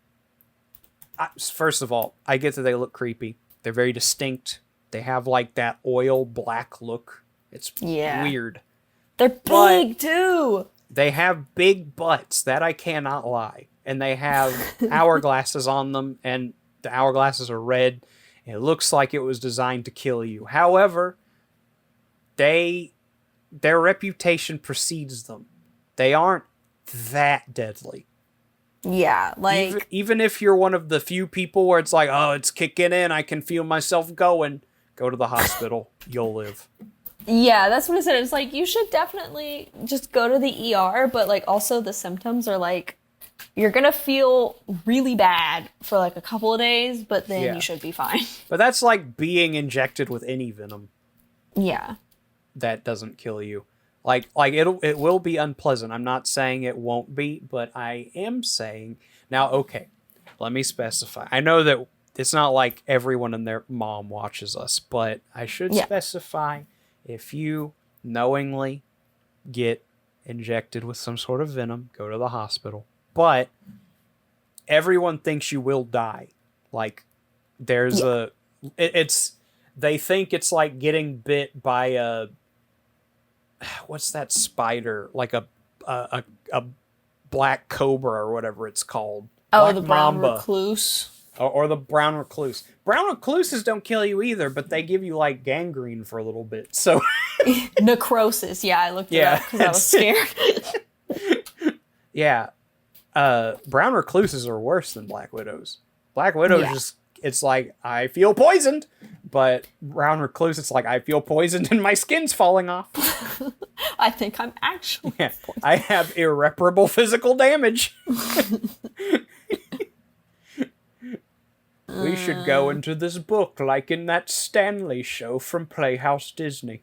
first of all, I get that they look creepy. They're very distinct. They have like that oil black look. It's weird. They're big too. They have big butts. That I cannot lie. And they have hourglasses on them, and the hourglasses are red. It looks like it was designed to kill you. However, their reputation precedes them. They aren't that deadly. Yeah, like... Even if you're one of the few people where it's like, oh, it's kicking in, I can feel myself going, go to the hospital. You'll live. Yeah, that's what I said. It's like, you should definitely just go to the ER, but like also the symptoms are like, you're going to feel really bad for like a couple of days, but then you should be fine. But that's like being injected with any venom. Yeah. That doesn't kill you. Like it will be unpleasant. I'm not saying it won't be, but I am saying... Now, okay, let me specify. I know that it's not like everyone and their mom watches us, but I should specify, if you knowingly get injected with some sort of venom, go to the hospital. But everyone thinks you will die. Like, there's they think it's like getting bit by a... What's that spider? Like a black cobra or whatever it's called. Oh, Black the brown mamba. recluse. Or the brown recluse. Brown recluses don't kill you either, but they give you like gangrene for a little bit. So necrosis. Yeah, I looked it up because I was scared. Yeah. Brown recluses are worse than Black Widows. Black Widows just, it's like, I feel poisoned. But brown recluse, it's like, I feel poisoned and my skin's falling off. I think I'm actually poisoned. I have irreparable physical damage. We should go into this book like in that Stanley show from Playhouse Disney.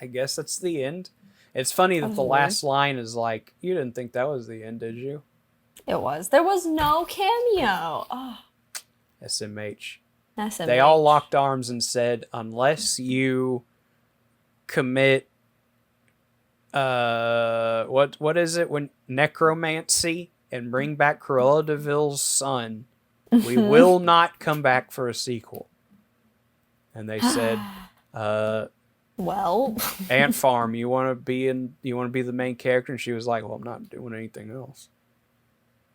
I guess that's the end. It's funny that the last line is like, you didn't think that was the end, did you? It was. There was no cameo. Oh. SMH. SMH. They all locked arms and said, unless you commit what is it when necromancy and bring back Cruella de Vil's son, we will not come back for a sequel. And they said, well, Ant Farm, you want to be the main character? And she was like, well, I'm not doing anything else.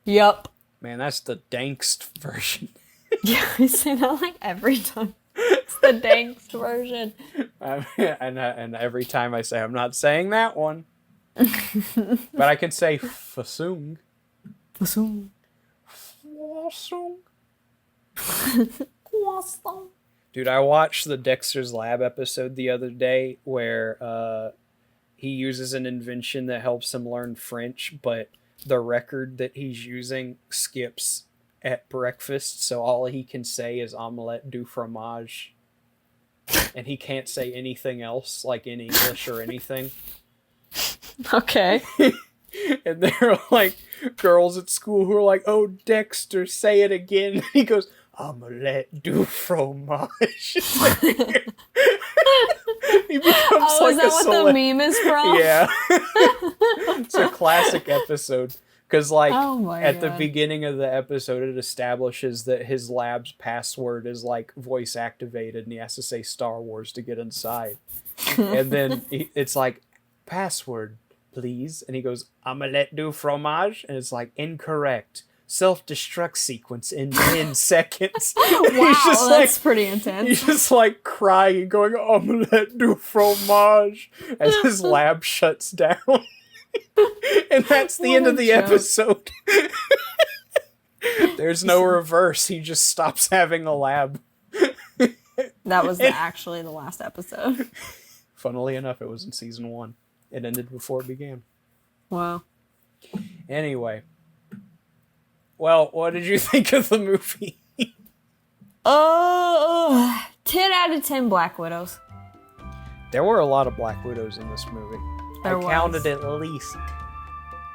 Yep. Man, that's the dankst version. Yeah, I say that like every time. It's the dankst version. And every time I say, I'm not saying that one. But I can say Fasung. Fasung. Fasung. Dude, I watched the Dexter's Lab episode the other day where he uses an invention that helps him learn French, but the record that he's using skips at breakfast, so all he can say is omelette du fromage. And he can't say anything else, like in English or anything. Okay. And there are like girls at school who are like, oh, Dexter, say it again. And he goes, omelette du fromage. He becomes is that what the meme is from? Yeah. It's a classic episode. Because, like, at the beginning of the episode, it establishes that his lab's password is, like, voice activated, and he has to say Star Wars to get inside. And then it's like, password, please. And he goes, omelette du fromage? And it's like, incorrect. Self-destruct sequence in 10 seconds. Wow, that's pretty intense. He's just, like, crying and going, omelette du fromage, as his lab shuts down. And that's the end of the episode. There's no reverse. He just stops having a lab. That was actually the last episode. Funnily enough, it was in season 1. It ended before it began. Wow. Anyway. Well, what did you think of the movie? 10 out of 10 Black Widows. There were a lot of Black Widows in this movie. I counted at least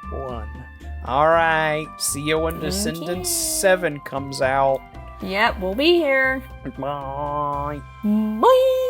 one. Alright, see you when Descendants 7 comes out. Yep, we'll be here. Bye. Bye.